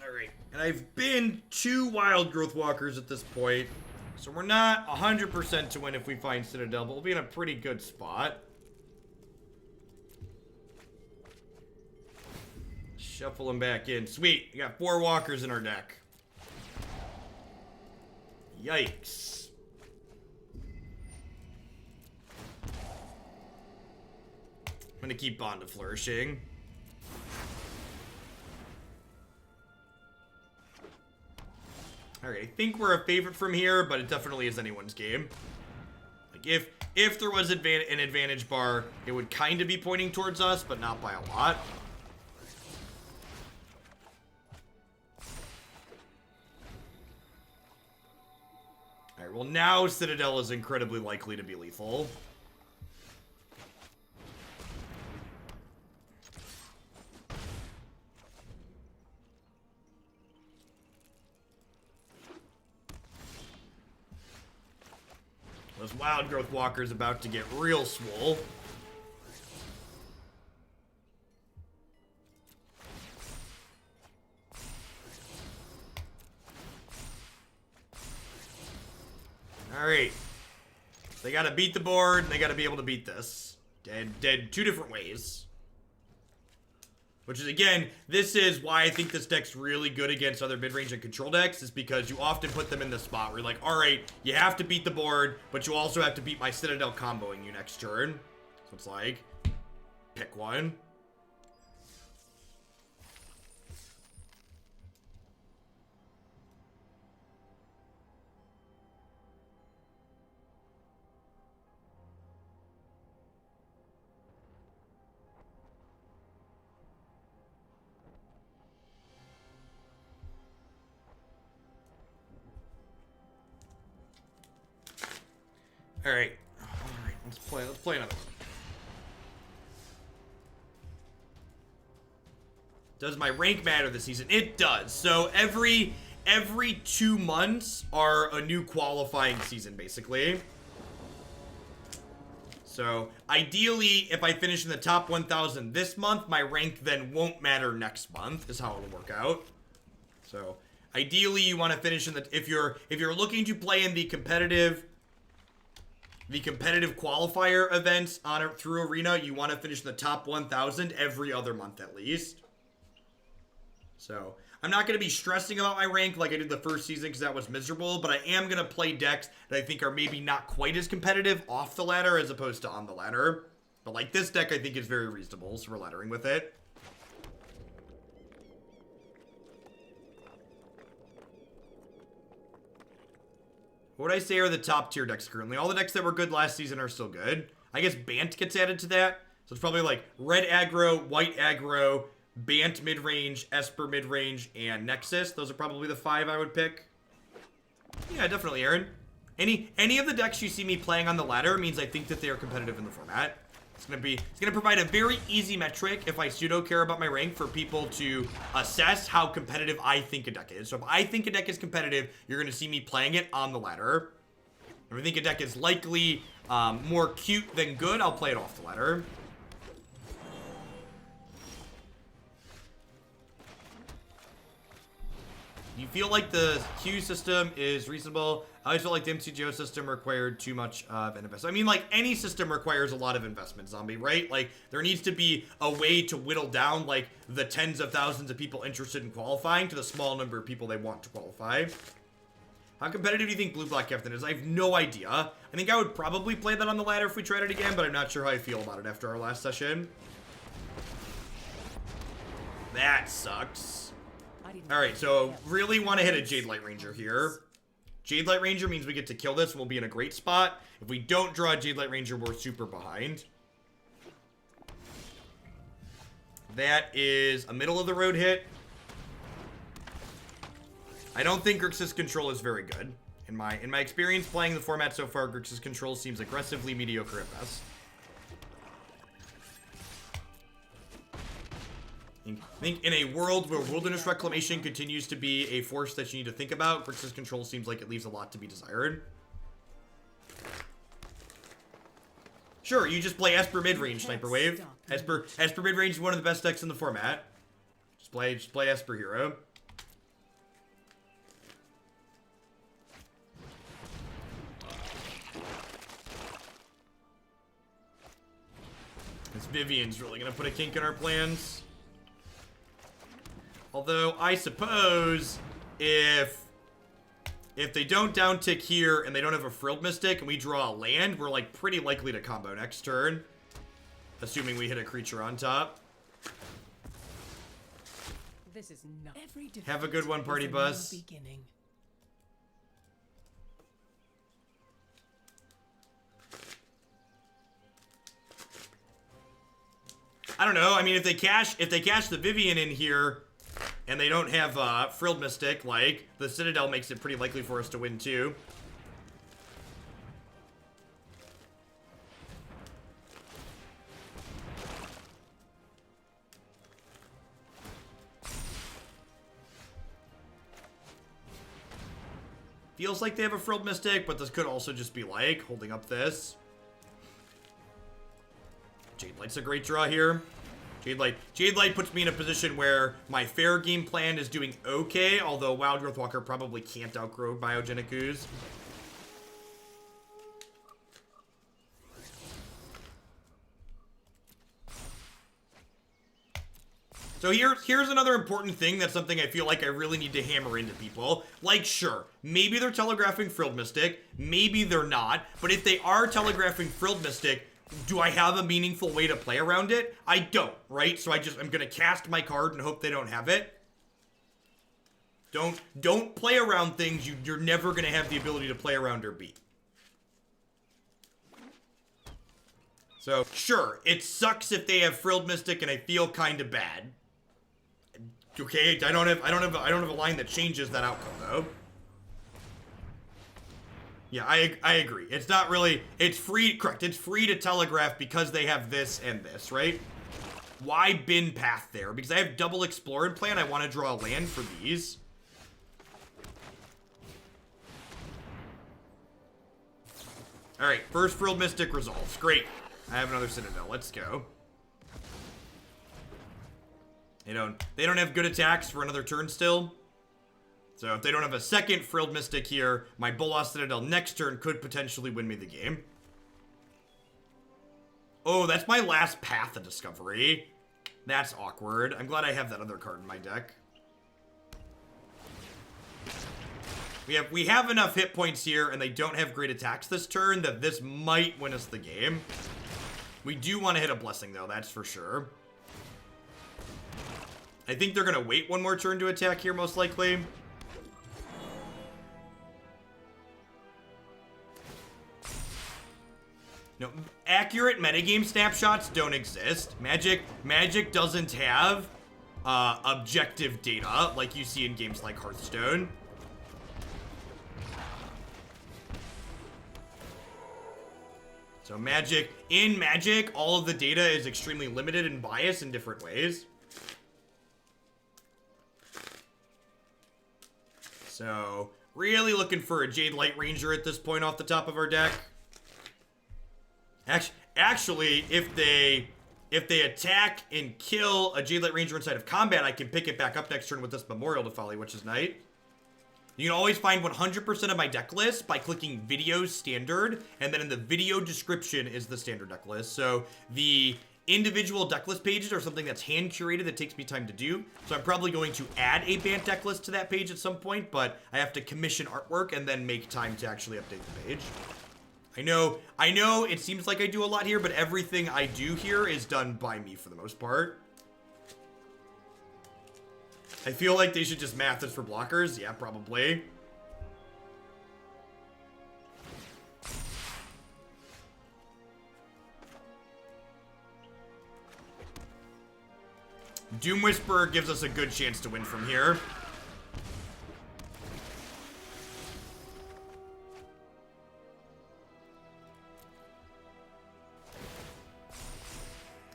Alright, and I've been 2 Wildgrowth Walkers at this point. So we're not 100% to win if we find Citadel, but we'll be in a pretty good spot. Shuffle them back in. Sweet, we got 4 walkers in our deck. Yikes. I'm gonna keep Bond of Flourishing. Alright, I think we're a favorite from here, but it definitely is anyone's game. Like, if there was an advantage bar, it would kind of be pointing towards us, but not by a lot. Alright, well now Citadel is incredibly likely to be lethal. Those Wildgrowth Walker's about to get real swole. Alright. They gotta beat the board, and they gotta be able to beat this. Dead 2 different ways. Which is, again, this is why I think this deck's really good against other mid-range and control decks, is because you often put them in the spot where you're like, alright, you have to beat the board, but you also have to beat my Citadel comboing you next turn. So it's like, pick one. Alright. Alright, let's play another one. Does my rank matter this season? It does. So every 2 months are a new qualifying season, basically. So ideally, if I finish in the top 1,000 this month, my rank then won't matter next month, is how it'll work out. So ideally, you want to finish in the, if you're looking to play in the competitive qualifier events through Arena, you want to finish in the top 1,000 every other month at least. So, I'm not going to be stressing about my rank like I did the first season because that was miserable, but I am going to play decks that I think are maybe not quite as competitive off the ladder as opposed to on the ladder. But like this deck I think is very reasonable, so we're laddering with it. What would I say are the top tier decks currently? All the decks that were good last season are still good. I guess Bant gets added to that. So it's probably like red aggro, white aggro, Bant mid-range, Esper mid-range, and Nexus. Those are probably the 5 I would pick. Yeah, definitely, Aaron. Any of the decks you see me playing on the ladder means I think that they are competitive in the format. It's gonna provide a very easy metric if I pseudo care about my rank for people to assess how competitive I think a deck is. So if I think a deck is competitive, you're gonna see me playing it on the ladder. If I think a deck is likely more cute than good, I'll play it off the ladder. You feel like the queue system is reasonable. I always feel like the MCGO system required too much of an investment. I mean, like, any system requires a lot of investment, Zombie, right? Like, there needs to be a way to whittle down, like, the tens of thousands of people interested in qualifying to the small number of people they want to qualify. How competitive do you think Blue-Black Captain is? I have no idea. I think I would probably play that on the ladder if we tried it again, but I'm not sure how I feel about it after our last session. That sucks. Alright, so really want to hit a Jadelight Ranger here. Jadelight Ranger means we get to kill this and we'll be in a great spot. If we don't draw a Jadelight Ranger, we're super behind. That is a middle of the road hit. I don't think Grixis control is very good. In my experience playing the format so far, Grixis control seems aggressively mediocre at best. I think in a world where Wilderness Reclamation continues to be a force that you need to think about, Grixis control seems like it leaves a lot to be desired. Sure, you just play Esper mid-range, Sniper Wave. Esper mid-range is one of the best decks in the format. Just play Esper Hero. This Vivian's really gonna put a kink in our plans. Although, I suppose, if they don't downtick here and they don't have a Frilled Mystic and we draw a land, we're, like, pretty likely to combo next turn. Assuming we hit a creature on top. This is not every have a good one, Party Bus. Beginning. I don't know. I mean, if they cash the Vivian in here and they don't have Frilled Mystic, like, the Citadel makes it pretty likely for us to win too. Feels like they have a Frilled Mystic, but this could also just be like holding up this. Jadelight's a great draw here. Jadelight puts me in a position where my fair game plan is doing okay, although Wildgrowth Walker probably can't outgrow Biogenic Ooze. So here's another important thing. That's something I feel like I really need to hammer into people. Like, sure, maybe they're telegraphing Frilled Mystic, maybe they're not, but if they are telegraphing Frilled Mystic, do I have a meaningful way to play around it? I don't, right? So I'm gonna cast my card and hope they don't have it. Don't play around things you're never gonna have the ability to play around or beat. So, sure, it sucks if they have Frilled Mystic and I feel kind of bad. Okay, I don't have a line that changes that outcome though. Yeah, I agree. It's not really, it's free, correct, it's free to telegraph because they have this and this, right? Why bin path there? Because I have double explore in plan, I want to draw a land for these. Alright, first Frilled Mystic resolves. Great. I have another Citadel. Let's go. They don't have good attacks for another turn still. So if they don't have a second Frilled Mystic here, my Bolas Citadel next turn could potentially win me the game. Oh, that's my last Path of Discovery. That's awkward. I'm glad I have that other card in my deck. We have enough hit points here, and they don't have great attacks this turn, that this might win us the game. We do want to hit a Blessing, though, that's for sure. I think they're going to wait one more turn to attack here, most likely. No, accurate metagame snapshots don't exist. Magic doesn't have objective data like you see in games like Hearthstone. So in Magic, all of the data is extremely limited and biased in different ways. So, really looking for a Jadelight Ranger at this point off the top of our deck. Actually, if they attack and kill a Jadelight Ranger inside of combat, I can pick it back up next turn with this Memorial to Folly, which is nice. You can always find 100% of my deck list by clicking Videos Standard, and then in the video description is the standard deck list. So the individual deck list pages are something that's hand curated that takes me time to do. So I'm probably going to add a Bant deck list to that page at some point, but I have to commission artwork and then make time to actually update the page. I know it seems like I do a lot here, but everything I do here is done by me for the most part. I feel like they should just math this for blockers. Yeah, probably. Doom Whisperer gives us a good chance to win from here.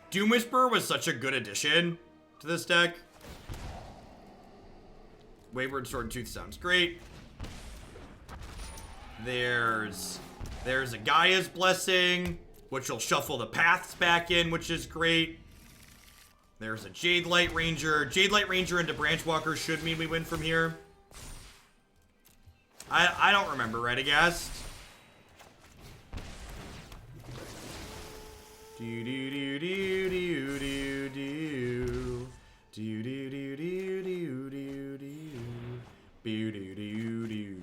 Doom Whisperer was such a good addition to this deck. Wayward Swordtooth sounds great. There's a Gaea's Blessing, which will shuffle the paths back in, which is great. There's a Jadelight Ranger. Jadelight Ranger into Branchwalker should mean we win from here. I don't remember, right, I guess. Do do do do do do do do do do do do do do do do do do do do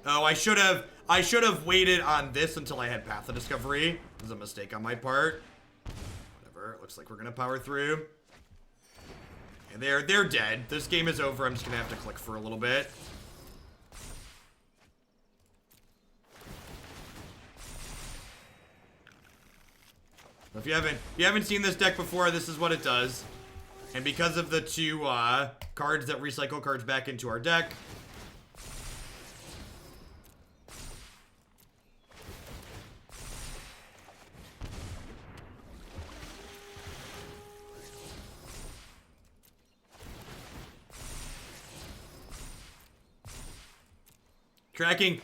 Oh, I should have waited on this until I had Path of Discovery. This is a mistake on my part. Whatever. It looks like we're gonna power through. And they're dead. This game is over. I'm just gonna have to click for a little bit. If you haven't seen this deck before, this is what it does. And because of the two cards that recycle cards back into our deck,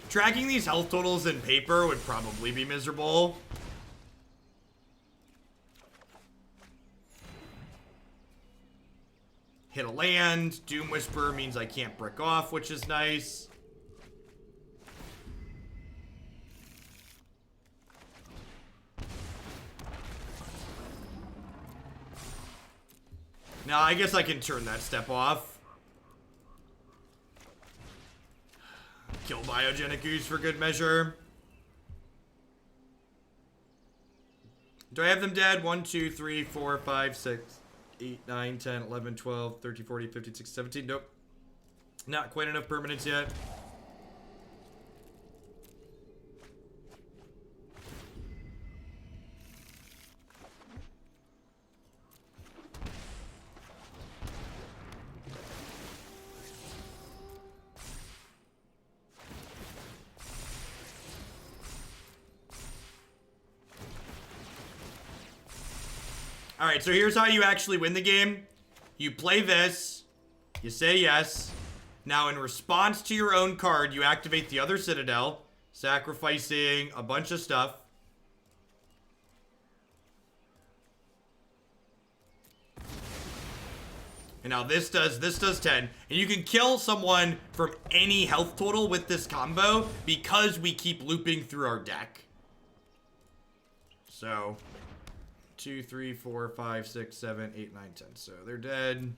tracking these health totals in paper would probably be miserable. Hit a land. Doom Whisperer means I can't brick off, which is nice. Now, I guess I can turn that step off. Kill Biogenic Ooze for good measure. Do I have them dead? 1, 2, 3, 4, 5, 6, 8, 9, 10, 11, 12, 13, 14, 15, 16, 17. Nope. Not quite enough permanents yet. Alright, so here's how you actually win the game. You play this. You say yes. Now, in response to your own card, you activate the other Citadel, sacrificing a bunch of stuff. And now this does 10. And you can kill someone from any health total with this combo because we keep looping through our deck. So 2, 3, 4, 5, 6, 7, 8, 9, 10. So they're dead.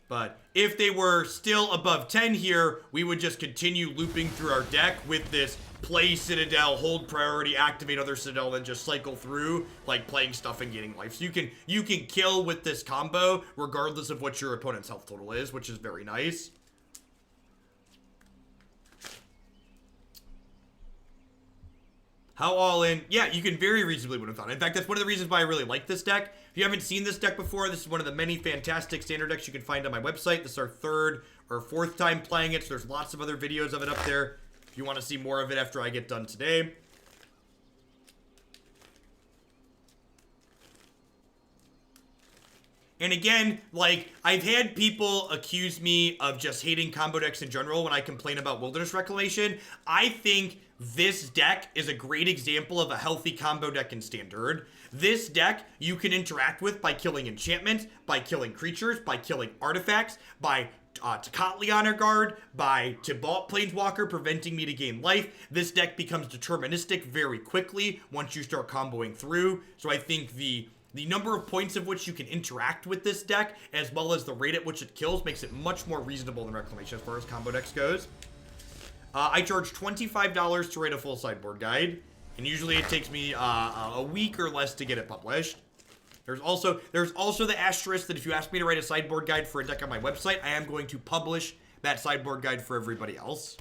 But if they were still above 10 here, we would just continue looping through our deck with this play Citadel, hold priority, activate other Citadel, then just cycle through, like playing stuff and gaining life. So you can kill with this combo regardless of what your opponent's health total is, which is very nice. How all in? Yeah, you can very reasonably win without it. In fact, that's one of the reasons why I really like this deck. If you haven't seen this deck before, this is one of the many fantastic standard decks you can find on my website. This is our 3rd or 4th time playing it, so there's lots of other videos of it up there if you want to see more of it after I get done today. And again, like, I've had people accuse me of just hating combo decks in general when I complain about Wilderness Reclamation. I think this deck is a great example of a healthy combo deck in Standard. This deck you can interact with by killing enchantments, by killing creatures, by killing artifacts, by Tocatli Honor Guard, by Tibalt Planeswalker preventing me to gain life. This deck becomes deterministic very quickly once you start comboing through. So I think the number of points of which you can interact with this deck, as well as the rate at which it kills, makes it much more reasonable than Reclamation as far as combo decks goes. I charge $25 to write a full sideboard guide, and usually it takes me a week or less to get it published. There's also the asterisk that if you ask me to write a sideboard guide for a deck on my website, I am going to publish that sideboard guide for everybody else.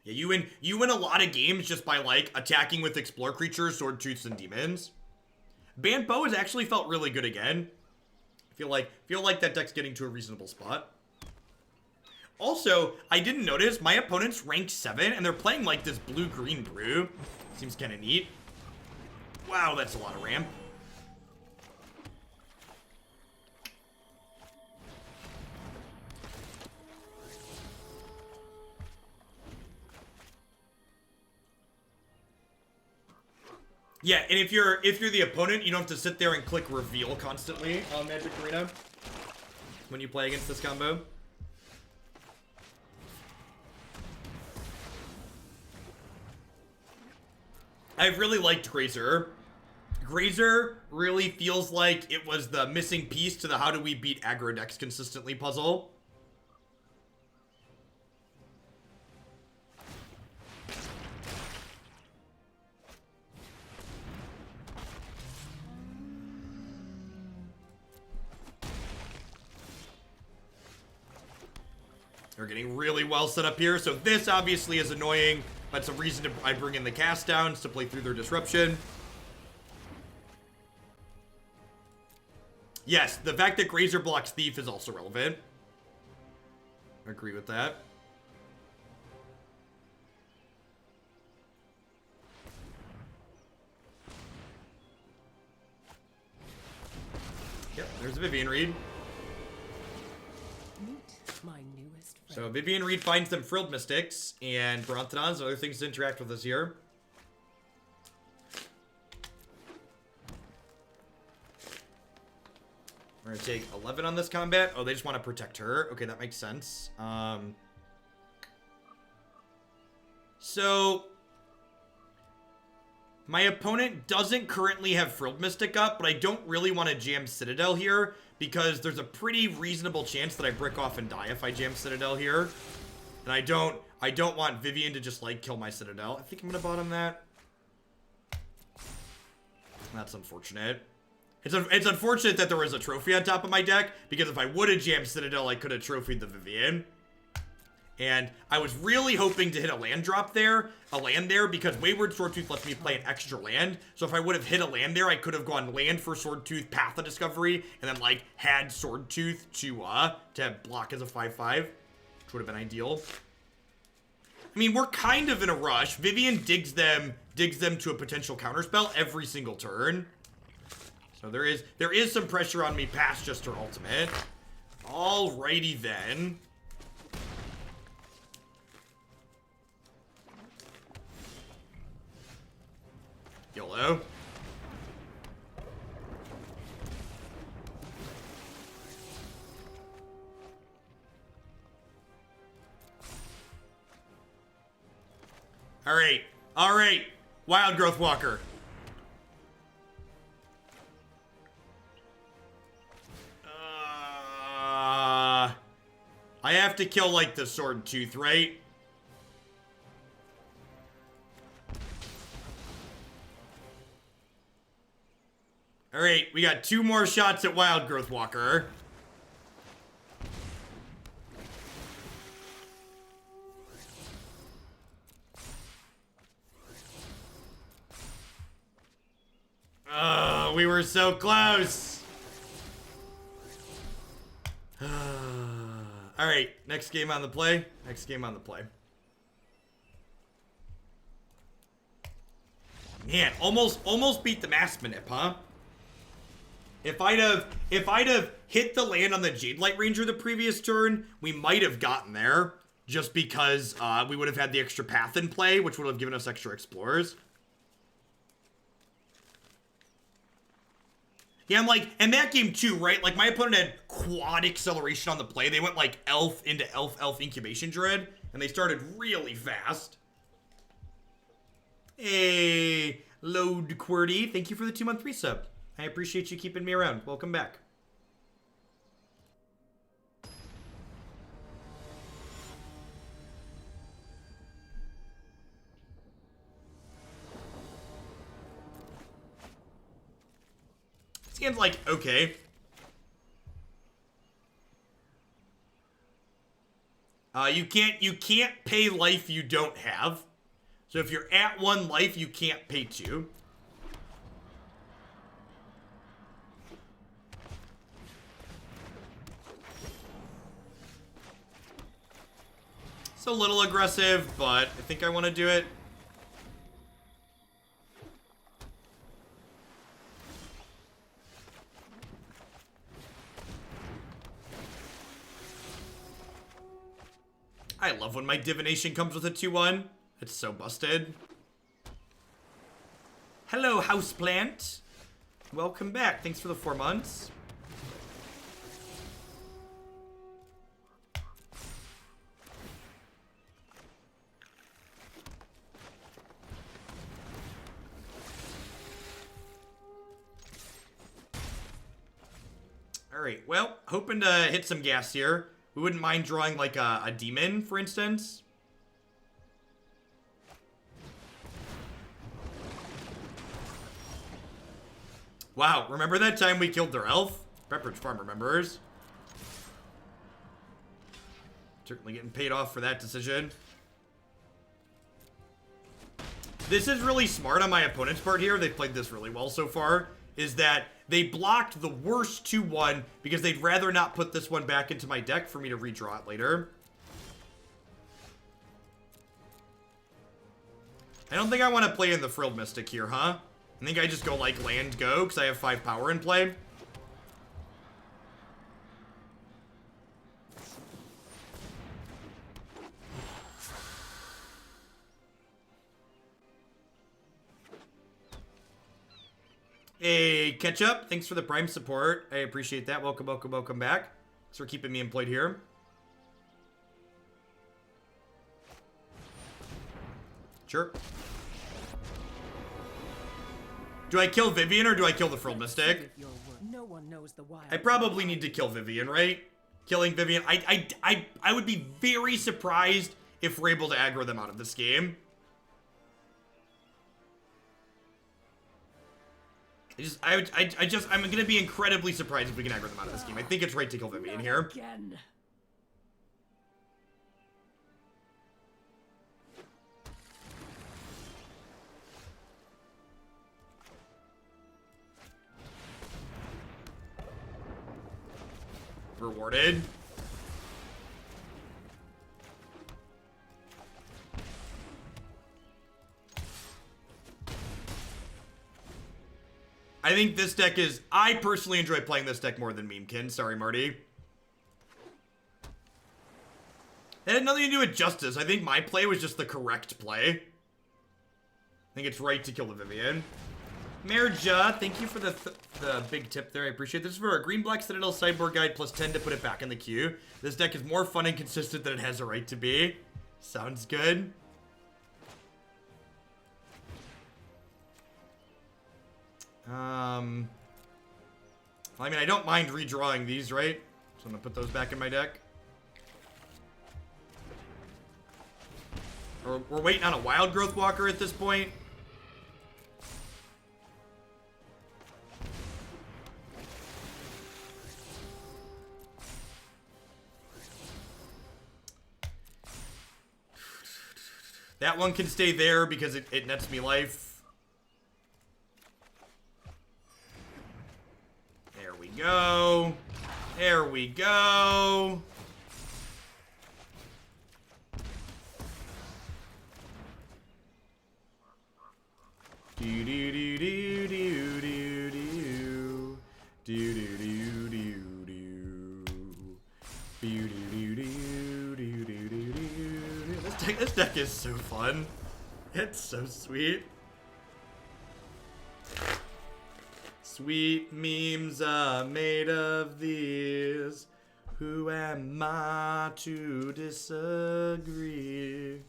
Yeah, you win a lot of games just by like attacking with explore creatures, Swordtooths, and demons. Band Bow has actually felt really good again. Feel like that deck's getting to a reasonable spot. Also, I didn't notice my opponent's ranked 7 and they're playing like this blue-green brew. Seems kind of neat. Wow, that's a lot of ramp. Yeah, and if you're the opponent, you don't have to sit there and click reveal constantly on Magic Arena when you play against this combo. I've really liked Grazer. Grazer really feels like it was the missing piece to the how do we beat aggro decks consistently puzzle. We're getting really well set up here, so this obviously is annoying. That's a reason I bring in the cast downs to play through their disruption. Yes, the fact that Grazer blocks Thief is also relevant. I agree with that. Yep, there's a Vivian Reed. My newest friend. So Vivian Reed finds them Frilled Mystics and Brontodons and other things to interact with us here. We're gonna take 11 on this combat. Oh, they just want to protect her. Okay, that makes sense. So my opponent doesn't currently have Frilled Mystic up, but I don't really want to jam Citadel here because there's a pretty reasonable chance that I brick off and die if I jam Citadel here. And I don't want Vivian to just like kill my Citadel. I think I'm gonna bottom that. That's unfortunate. It's unfortunate that there was a trophy on top of my deck, because if I would have jammed Citadel, I could have trophied the Vivian. And I was really hoping to hit a land drop there, because Wayward Swordtooth lets me play an extra land. So if I would have hit a land there, I could have gone land for Swordtooth, Path of Discovery, and then like had Swordtooth to block as a 5/5, which would have been ideal. I mean, we're kind of in a rush. Vivian digs them to a potential counterspell every single turn. So there is some pressure on me past just her ultimate. Alrighty then. YOLO. Alright. Wildgrowth Walker. I have to kill, like, the Swordtooth, right? Alright, we got 2 more shots at Wildgrowth Walker. Oh, we were so close. Alright, next game on the play. Man, almost beat the Mass Manip, huh? If I'd have hit the land on the Jadelight Ranger the previous turn, we might have gotten there. Just because we would have had the extra path in play, which would have given us extra explorers. Yeah, I'm like, and that game too, right? Like, my opponent had quad acceleration on the play. They went like elf into elf incubation dread, and they started really fast. Hey, Load Qwerty, thank you for the 2-month resub. I appreciate you keeping me around. Welcome back. This game's like, okay. You can't pay life you don't have. So if you're at 1 life, you can't pay 2. It's a little aggressive, but I think I want to do it. I love when my divination comes with a 2-1. It's so busted. Hello, houseplant. Welcome back. Thanks for the 4 months. All right, well, hoping to hit some gas here. We wouldn't mind drawing like a demon, for instance. Wow, remember that time we killed their elf? Pepperidge Farm remembers. Certainly getting paid off for that decision. This is really smart on my opponent's part here. They've played this really well so far. Is that they blocked the worst 2-1 because they'd rather not put this one back into my deck for me to redraw it later. I don't think I want to play in the Frilled Mystic here, huh? I think I just go like land go because I have 5 power in play. Hey, Ketchup, thanks for the Prime support. I appreciate that. Welcome, welcome, welcome back. Thanks for keeping me employed here. Sure. Do I kill Vivian or do I kill the Frilled Mystic? No one knows the wild. I probably need to kill Vivian, right? Killing Vivian. I would be very surprised if we're able to aggro them out of this game. I'm gonna be incredibly surprised if we can aggro them out of this game. I think it's right to kill Vivian here. Again. Rewarded. I think this deck is... I personally enjoy playing this deck more than Memekin. Sorry, Marty. That had nothing to do with justice. I think my play was just the correct play. I think it's right to kill the Vivian. Merja, thank you for the big tip there. I appreciate this. For a green-black Citadel sideboard guide plus 10 to put it back in the queue. This deck is more fun and consistent than it has a right to be. Sounds good. I mean, I don't mind redrawing these, right? So I'm gonna put those back in my deck. We're waiting on a Wildgrowth Walker at this point. That one can stay there because it nets me life. There we go. There we go. Do do do do do do do This deck is so fun. It's so sweet. Sweet memes are made of these. Who am I to disagree?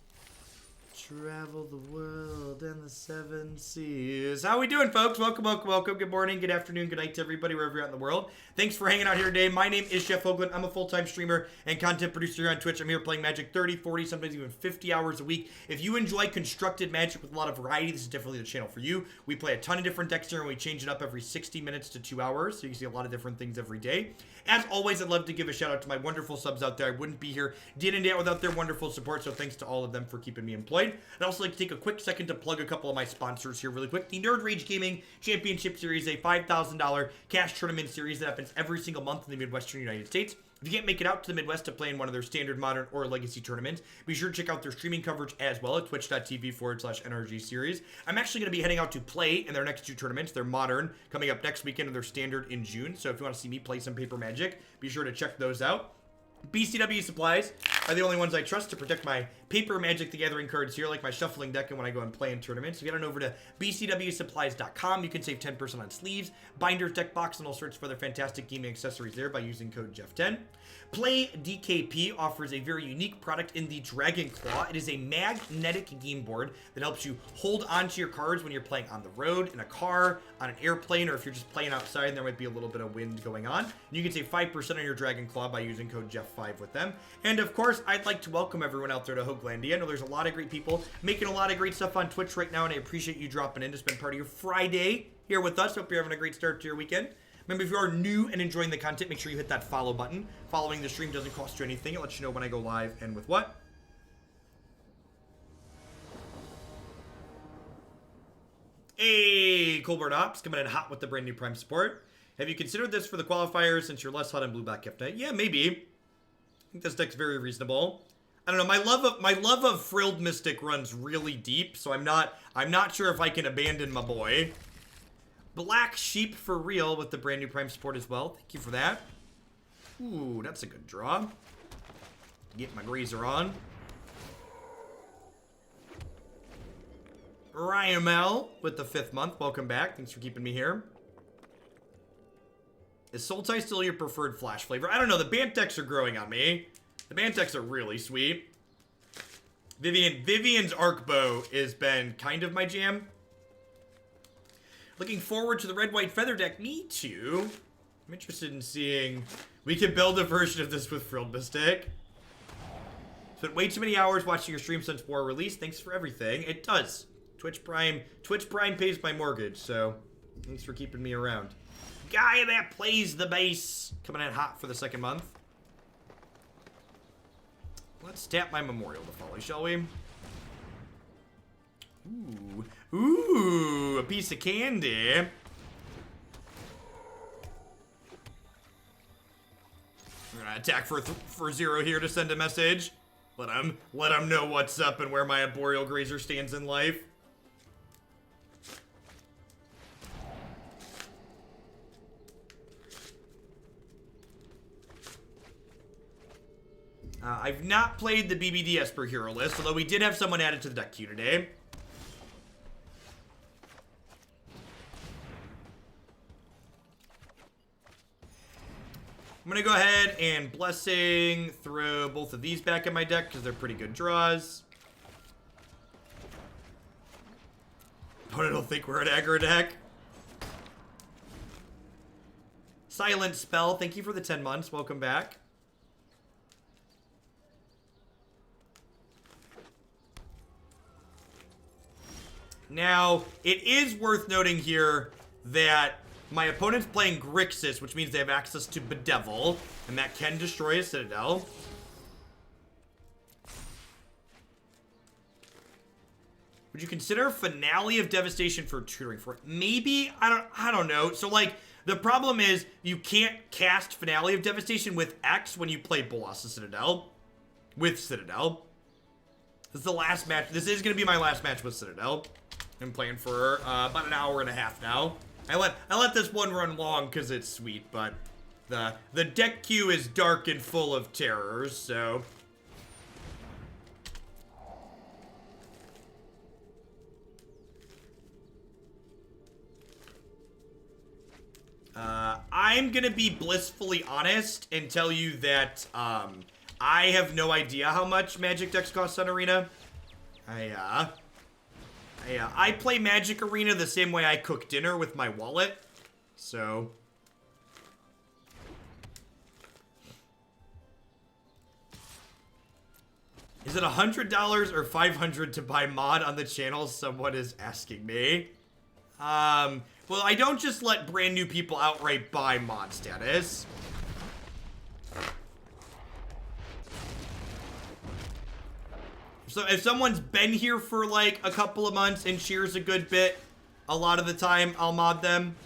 Travel the world and the seven seas. How we doing, folks? Welcome, welcome, welcome. Good morning, good afternoon, good night to everybody wherever you're at in the world. Thanks for hanging out here today. My name is Jeff Hoagland. I'm a full-time streamer and content producer here on Twitch. I'm here playing Magic 30, 40, sometimes even 50 hours a week. If you enjoy constructed Magic with a lot of variety, this is definitely the channel for you. We play a ton of different decks here, and we change it up every 60 minutes to 2 hours, so you can see a lot of different things every day. As always, I'd love to give a shout out to my wonderful subs out there. I wouldn't be here day in and day out without their wonderful support, so thanks to all of them for keeping me employed. I'd also like to take a quick second to plug a couple of my sponsors here really quick. The Nerd Rage Gaming Championship Series, a $5,000 cash tournament series that happens every single month in the Midwestern United States. If you can't make it out to the Midwest to play in one of their standard, modern, or legacy tournaments, be sure to check out their streaming coverage as well at twitch.tv/NRG series. I'm actually going to be heading out to play in their next two tournaments. They're modern, coming up next weekend, and they're standard in June. So if you want to see me play some Paper Magic, be sure to check those out. BCW supplies are the only ones I trust to protect my Paper Magic the Gathering cards here, like my shuffling deck and when I go and play in tournaments. If you head on over to bcwsupplies.com, you can save 10% on sleeves, binders, deck box, and all sorts of other fantastic gaming accessories there by using code Jeff10. Play DKP offers a very unique product in the Dragon Claw. It is a magnetic game board that helps you hold onto your cards when you're playing on the road, in a car, on an airplane, or if you're just playing outside and there might be a little bit of wind going on. And you can save 5% on your Dragon Claw by using code Jeff5 with them. And of course, I'd like to welcome everyone out there to Hoaglandia. I know there's a lot of great people making a lot of great stuff on Twitch right now, and I appreciate you dropping in to spend part of your Friday here with us. Hope you're having a great start to your weekend. Remember, if you are new and enjoying the content, make sure you hit that follow button. Following the stream doesn't cost you anything. It lets you know when I go live and with what. Hey, Colbert Ops, coming in hot with the brand new Prime support. Have you considered this for the qualifiers since you're less hot on Blueback Gift Night? Yeah, maybe. I think this deck's very reasonable. I don't know. My love of Frilled Mystic runs really deep, so I'm not sure if I can abandon my boy. Black Sheep for real with the brand new Prime support as well. Thank you for that. Ooh, that's a good draw. Get my Grazer on. Ryamel with the 5th month. Welcome back. Thanks for keeping me here. Is Sultai still your preferred Flash flavor? I don't know. The Bant decks are growing on me. The Bant decks are really sweet. Vivian's Arc Bow has been kind of my jam. Looking forward to the red-white feather deck. Me too. I'm interested in seeing... We can build a version of this with Frilled Mystic. Spent way too many hours watching your stream since War release. Thanks for everything. It does. Twitch Prime pays my mortgage, so thanks for keeping me around. Gaea that plays the base. Coming in hot for the 2nd month. Let's tap my Memorial to Folly, shall we? Ooh, a piece of candy. I'm gonna attack for 0 here to send a message. Let him know what's up and where my Arboreal Grazer stands in life. I've not played the BBD Esper hero list, although we did have someone added to the deck queue today. I'm going to go ahead and Blessing, throw both of these back in my deck because they're pretty good draws. But I don't think we're an aggro deck. Silent Spell, thank you for the 10 months. Welcome back. Now, it is worth noting here that my opponent's playing Grixis, which means they have access to Bedevil, and that can destroy a Citadel. Would you consider Finale of Devastation for tutoring for it? Maybe? I don't know. So, like, the problem is you can't cast Finale of Devastation with X when you play Bolas Citadel. With Citadel. This is the last match. This is going to be my last match with Citadel. I'm playing for about an hour and a half now. I let this one run long because it's sweet, but The deck queue is dark and full of terrors, so... I'm gonna be blissfully honest and tell you that, I have no idea how much Magic decks cost on Arena. I play Magic Arena the same way I cook dinner with my wallet, so... Is it $100 or $500 to buy mod on the channel? Someone is asking me. Well, I don't just let brand new people outright buy mod status. So if someone's been here for like a couple of months and cheers a good bit, a lot of the time I'll mod them.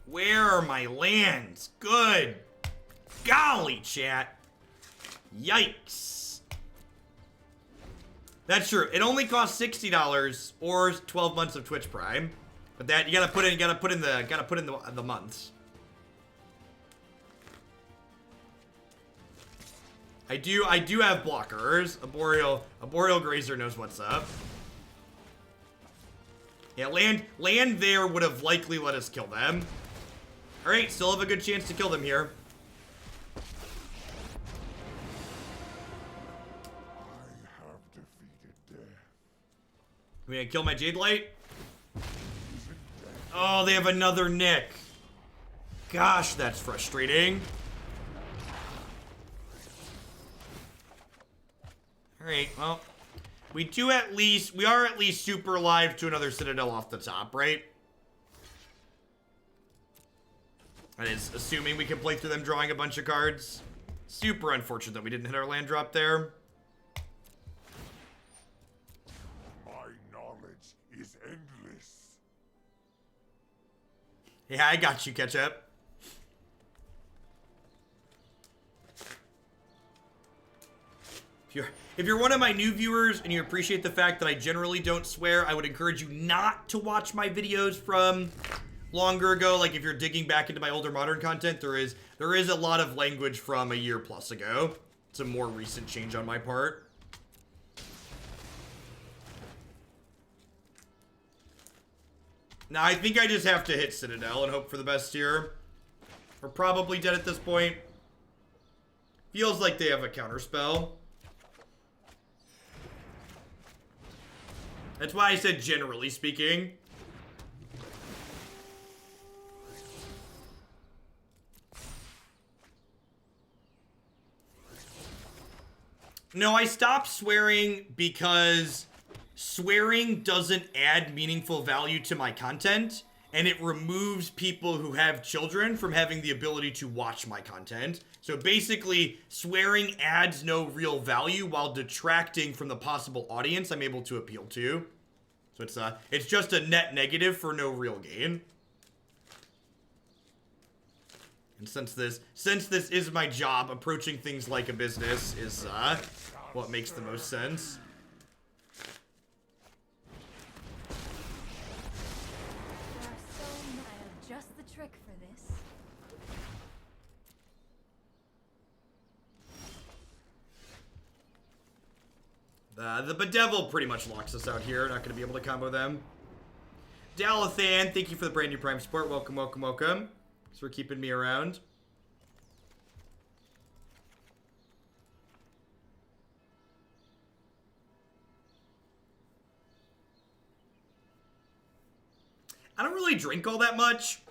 Where are my lands? Good. Golly, chat. Yikes. That's true. It only costs $60 or 12 months of Twitch Prime. But that you gotta put in the months. I do have blockers. Arboreal Grazer knows what's up. Yeah, land there would have likely let us kill them. Alright, still have a good chance to kill them here. I have defeated death. I'm gonna kill my Jadelight. Oh, they have another Nick. Gosh, that's frustrating. Alright, well, we are at least super alive to another Citadel off the top, right? That is assuming we can play through them drawing a bunch of cards. Super unfortunate that we didn't hit our land drop there. My knowledge is endless. Yeah, I got you, Ketchup. If you're one of my new viewers and you appreciate the fact that I generally don't swear, I would encourage you not to watch my videos from longer ago. Like if you're digging back into my older modern content, there is a lot of language from a year plus ago. It's a more recent change on my part. Now I think I just have to hit Citadel and hope for the best here. We're probably dead at this point. Feels like they have a counterspell. That's why I said generally speaking. No, I stopped swearing because swearing doesn't add meaningful value to my content, and it removes people who have children from having the ability to watch my content. So basically, swearing adds no real value while detracting from the possible audience I'm able to appeal to. So it's just a net negative for no real gain. And since this is my job, approaching things like a business is what makes the most sense. There are so many. I have just the trick for this. The Bedevil pretty much locks us out here. Not going to be able to combo them. Dalathan, thank you for the brand new Prime support. Welcome, welcome, welcome. Thanks for keeping me around. I don't really drink all that much.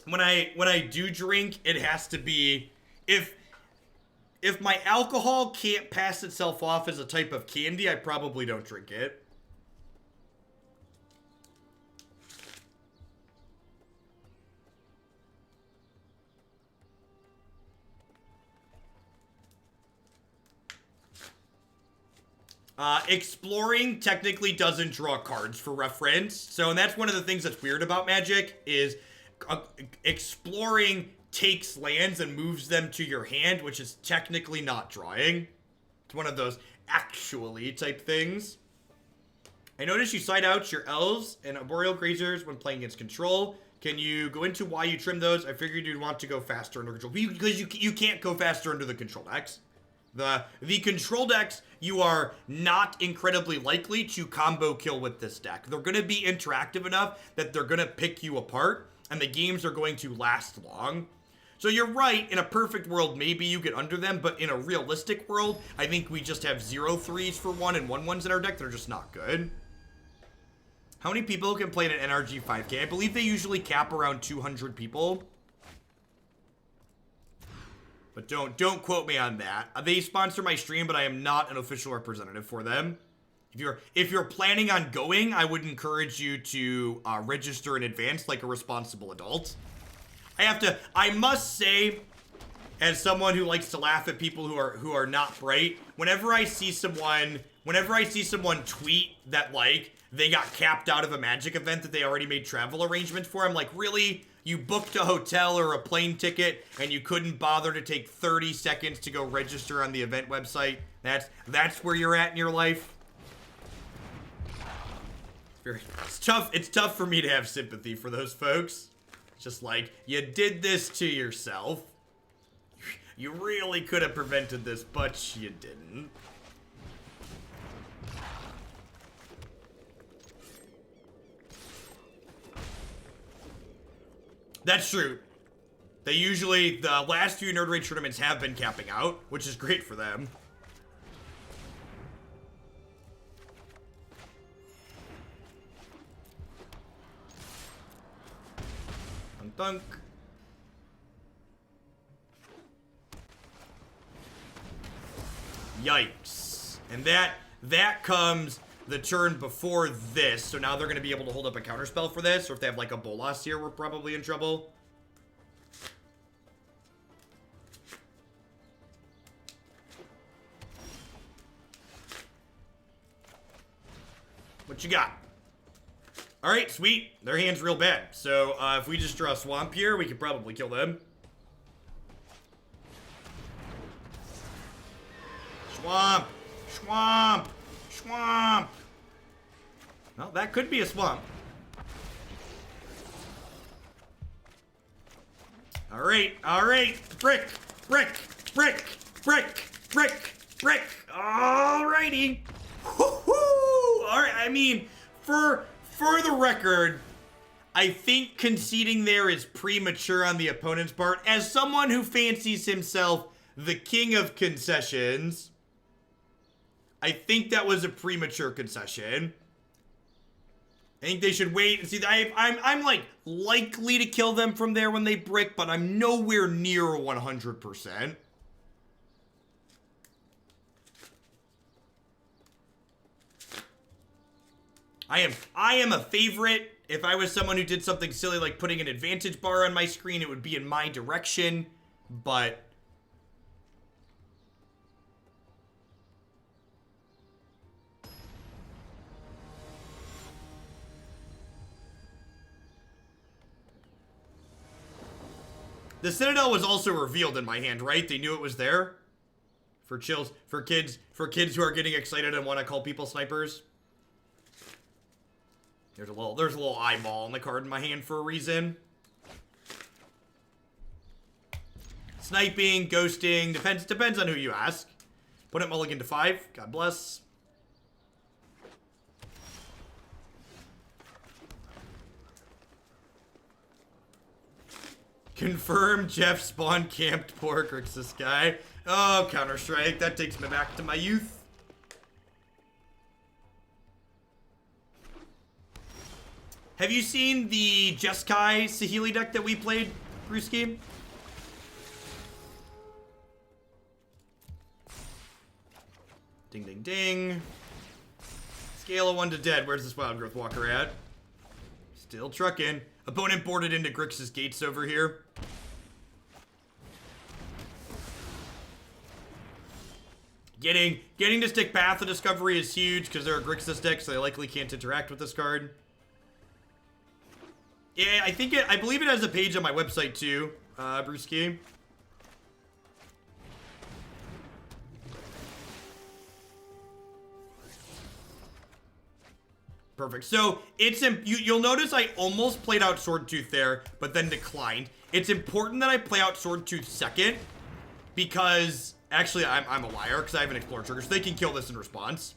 When I do drink, it has to be if my alcohol can't pass itself off as a type of candy, I probably don't drink it. Exploring technically doesn't draw cards for reference. So, and that's one of the things that's weird about Magic is exploring takes lands and moves them to your hand, which is technically not drawing. It's one of those actually type things. I noticed you side out your elves and Arboreal Grazers when playing against control. Can you go into why you trim those? I figured you'd want to go faster under control. Because you can't go faster under the control decks. The control decks, you are not incredibly likely to combo kill with this deck. They're going to be interactive enough that they're going to pick you apart, and the games are going to last long. So you're right, in a perfect world, maybe you get under them, but in a realistic world, I think we just have 0-3s for 1 and 1-1s in our deck that are just not good. How many people can play in an NRG 5K? I believe they usually cap around 200 people. But don't quote me on that. They sponsor my stream, but I am not an official representative for them. If you're planning on going, I would encourage you to register in advance like a responsible adult. I must say, as someone who likes to laugh at people who are not bright, whenever I see someone tweet that like they got capped out of a Magic event that they already made travel arrangements for, I'm like, really? You booked a hotel or a plane ticket and you couldn't bother to take 30 seconds to go register on the event website? That's where you're at in your life? It's tough for me to have sympathy for those folks. It's just like, you did this to yourself. You really could have prevented this, but you didn't. That's true. The last few Nerd Rage tournaments have been capping out, which is great for them. Dunk. Yikes. And that comes the turn before this, so now they're going to be able to hold up a counterspell for this, or if they have like a Bolas here, we're probably in trouble. What you got? Alright, sweet. Their hand's real bad. So, if we just draw a Swamp here, we could probably kill them. Swamp! Swamp! Swamp! Well, that could be a swamp. Alright, alright. Brick! Brick! Brick! Brick! Brick! Brick! Alrighty! Woohoo! Alright, I mean, for the record, I think conceding there is premature on the opponent's part. As someone who fancies himself the king of concessions, I think that was a premature concession. I think they should wait and see. I'm like likely to kill them from there when they brick, but I'm nowhere near 100%. I am a favorite. If I was someone who did something silly like putting an advantage bar on my screen, it would be in my direction, but the Citadel was also revealed in my hand, right? They knew it was there. For chills, for kids who are getting excited and want to call people snipers. There's a little eyeball on the card in my hand for a reason. Sniping, ghosting, depends on who you ask. Put it mulligan to 5. God bless. Confirm Jeff spawn camped poor Grixis guy. Oh, Counter-Strike. That takes me back to my youth. Have you seen the Jeskai Saheeli deck that we played, Brewski? Ding, ding, ding. Scale of 1 to dead. Where's this Wildgrowth Walker at? Still trucking. Opponent boarded into Grixis gates over here. Getting to stick Path of Discovery is huge because they're a Grixis deck, so they likely can't interact with this card. Yeah, I believe it has a page on my website too, Brewski. Perfect. So you'll notice I almost played out Swordtooth there, but then declined. It's important that I play out Swordtooth second because actually I'm a liar because I have an Explorer trigger, so they can kill this in response.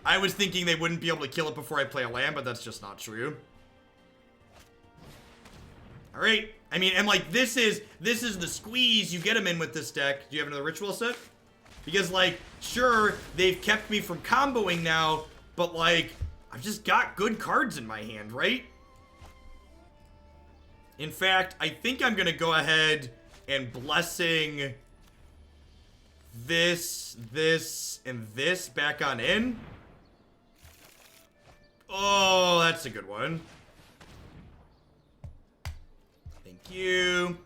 I was thinking they wouldn't be able to kill it before I play a land, but that's just not true. All right. I mean, and like this is the squeeze you get them in with this deck. Do you have another ritual set? Because like, sure, they've kept me from comboing now, but like, I've just got good cards in my hand, right? In fact, I think I'm gonna go ahead and blessing this, and this back on in. Oh, that's a good one. Thank you.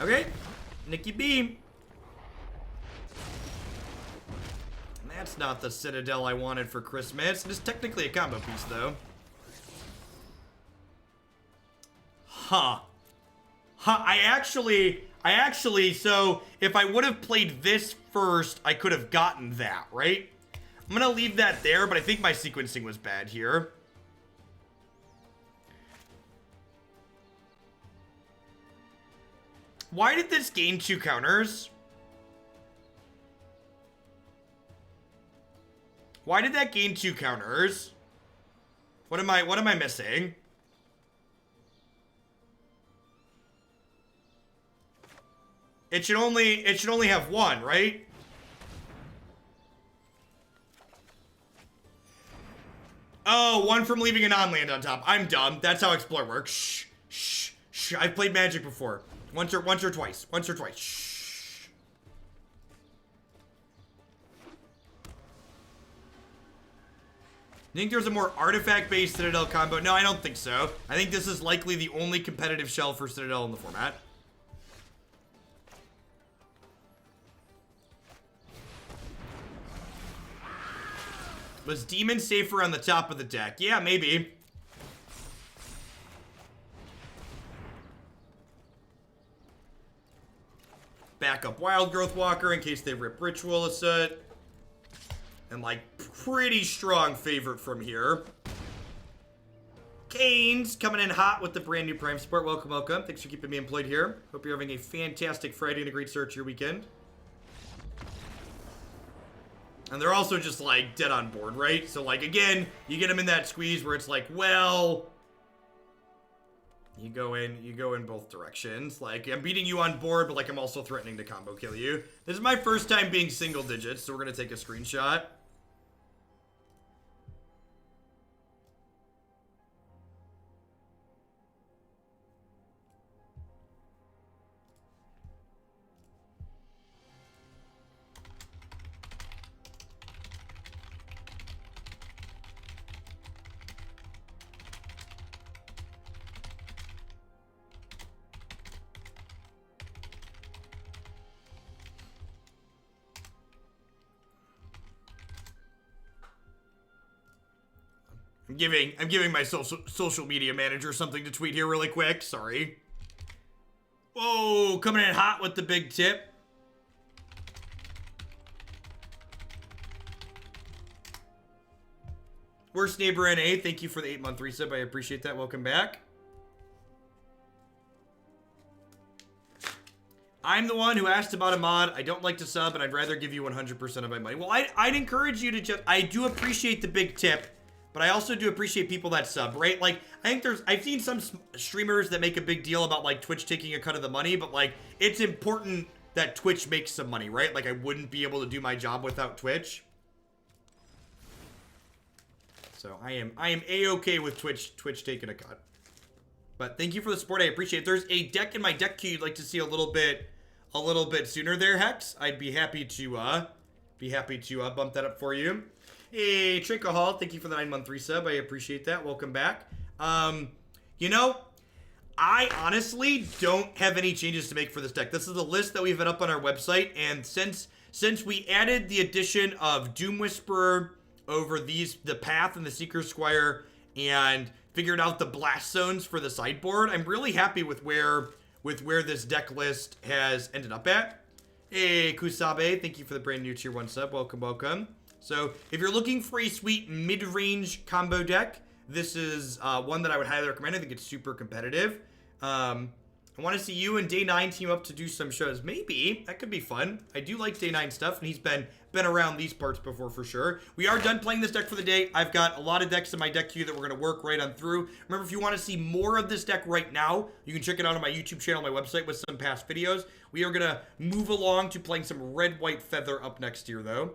Okay, Nikki B. That's not the Citadel I wanted for Christmas. It is technically a combo piece, though. Huh. I actually, so if I would have played this first, I could have gotten that, right? I'm gonna leave that there, but I think my sequencing was bad here. Why did this gain 2 counters? Why did that gain 2 counters? What am I missing? It should only have 1, right? Oh, 1 from leaving a non-land on top. I'm dumb. That's how Explore works. Shh. I've played Magic before. Once or twice. Shh. You think there's a more artifact-based Citadel combo? No, I don't think so. I think this is likely the only competitive shell for Citadel in the format. Was Demon safer on the top of the deck? Yeah, maybe. Backup Wildgrowth Walker in case they rip Ritual a set. And like, pretty strong favorite from here. Canes coming in hot with the brand new Prime support. Welcome. Thanks for keeping me employed here. Hope you're having a fantastic Friday and a great start to your weekend. And they're also just like dead on board, right? So like, again, you get them in that squeeze where it's like, well, you go in both directions. Like, I'm beating you on board, but like I'm also threatening to combo kill you. This is my first time being single digits, so we're gonna take a screenshot. I'm giving my social media manager something to tweet here really quick. Sorry. Whoa, coming in hot with the big tip. Worst Neighbor NA, thank you for the 8-month resub. I appreciate that. Welcome back. I'm the one who asked about a mod. I don't like to sub, and I'd rather give you 100% of my money. Well, I'd encourage you to just... I do appreciate the big tip. But I also do appreciate people that sub, right? Like, I think I've seen some streamers that make a big deal about, like, Twitch taking a cut of the money, but, like, it's important that Twitch makes some money, right? Like, I wouldn't be able to do my job without Twitch. So, I am A-okay with Twitch taking a cut. But thank you for the support, I appreciate it. If there's a deck in my deck queue you'd like to see a little bit sooner there, Hex, I'd be happy to bump that up for you. Hey, Trinka Hall, thank you for the 9-month resub. I appreciate that. Welcome back. You know, I honestly don't have any changes to make for this deck. This is the list that we've had up on our website, and since since we added the addition of Doom Whisperer over the path and the Seekers Squire and figured out the blast zones for the sideboard, I'm really happy with where this deck list has ended up at. Hey, Kusabe, thank you for the brand new tier 1 sub. Welcome, welcome. So, if you're looking for a sweet mid-range combo deck, this is one that I would highly recommend. I think it's super competitive. I want to see you and Day 9 team up to do some shows. Maybe. That could be fun. I do like Day 9 stuff, and he's been around these parts before for sure. We are done playing this deck for the day. I've got a lot of decks in my deck queue that we're going to work right on through. Remember, if you want to see more of this deck right now, you can check it out on my YouTube channel, my website with some past videos. We are going to move along to playing some Red-White Feather up next year, though.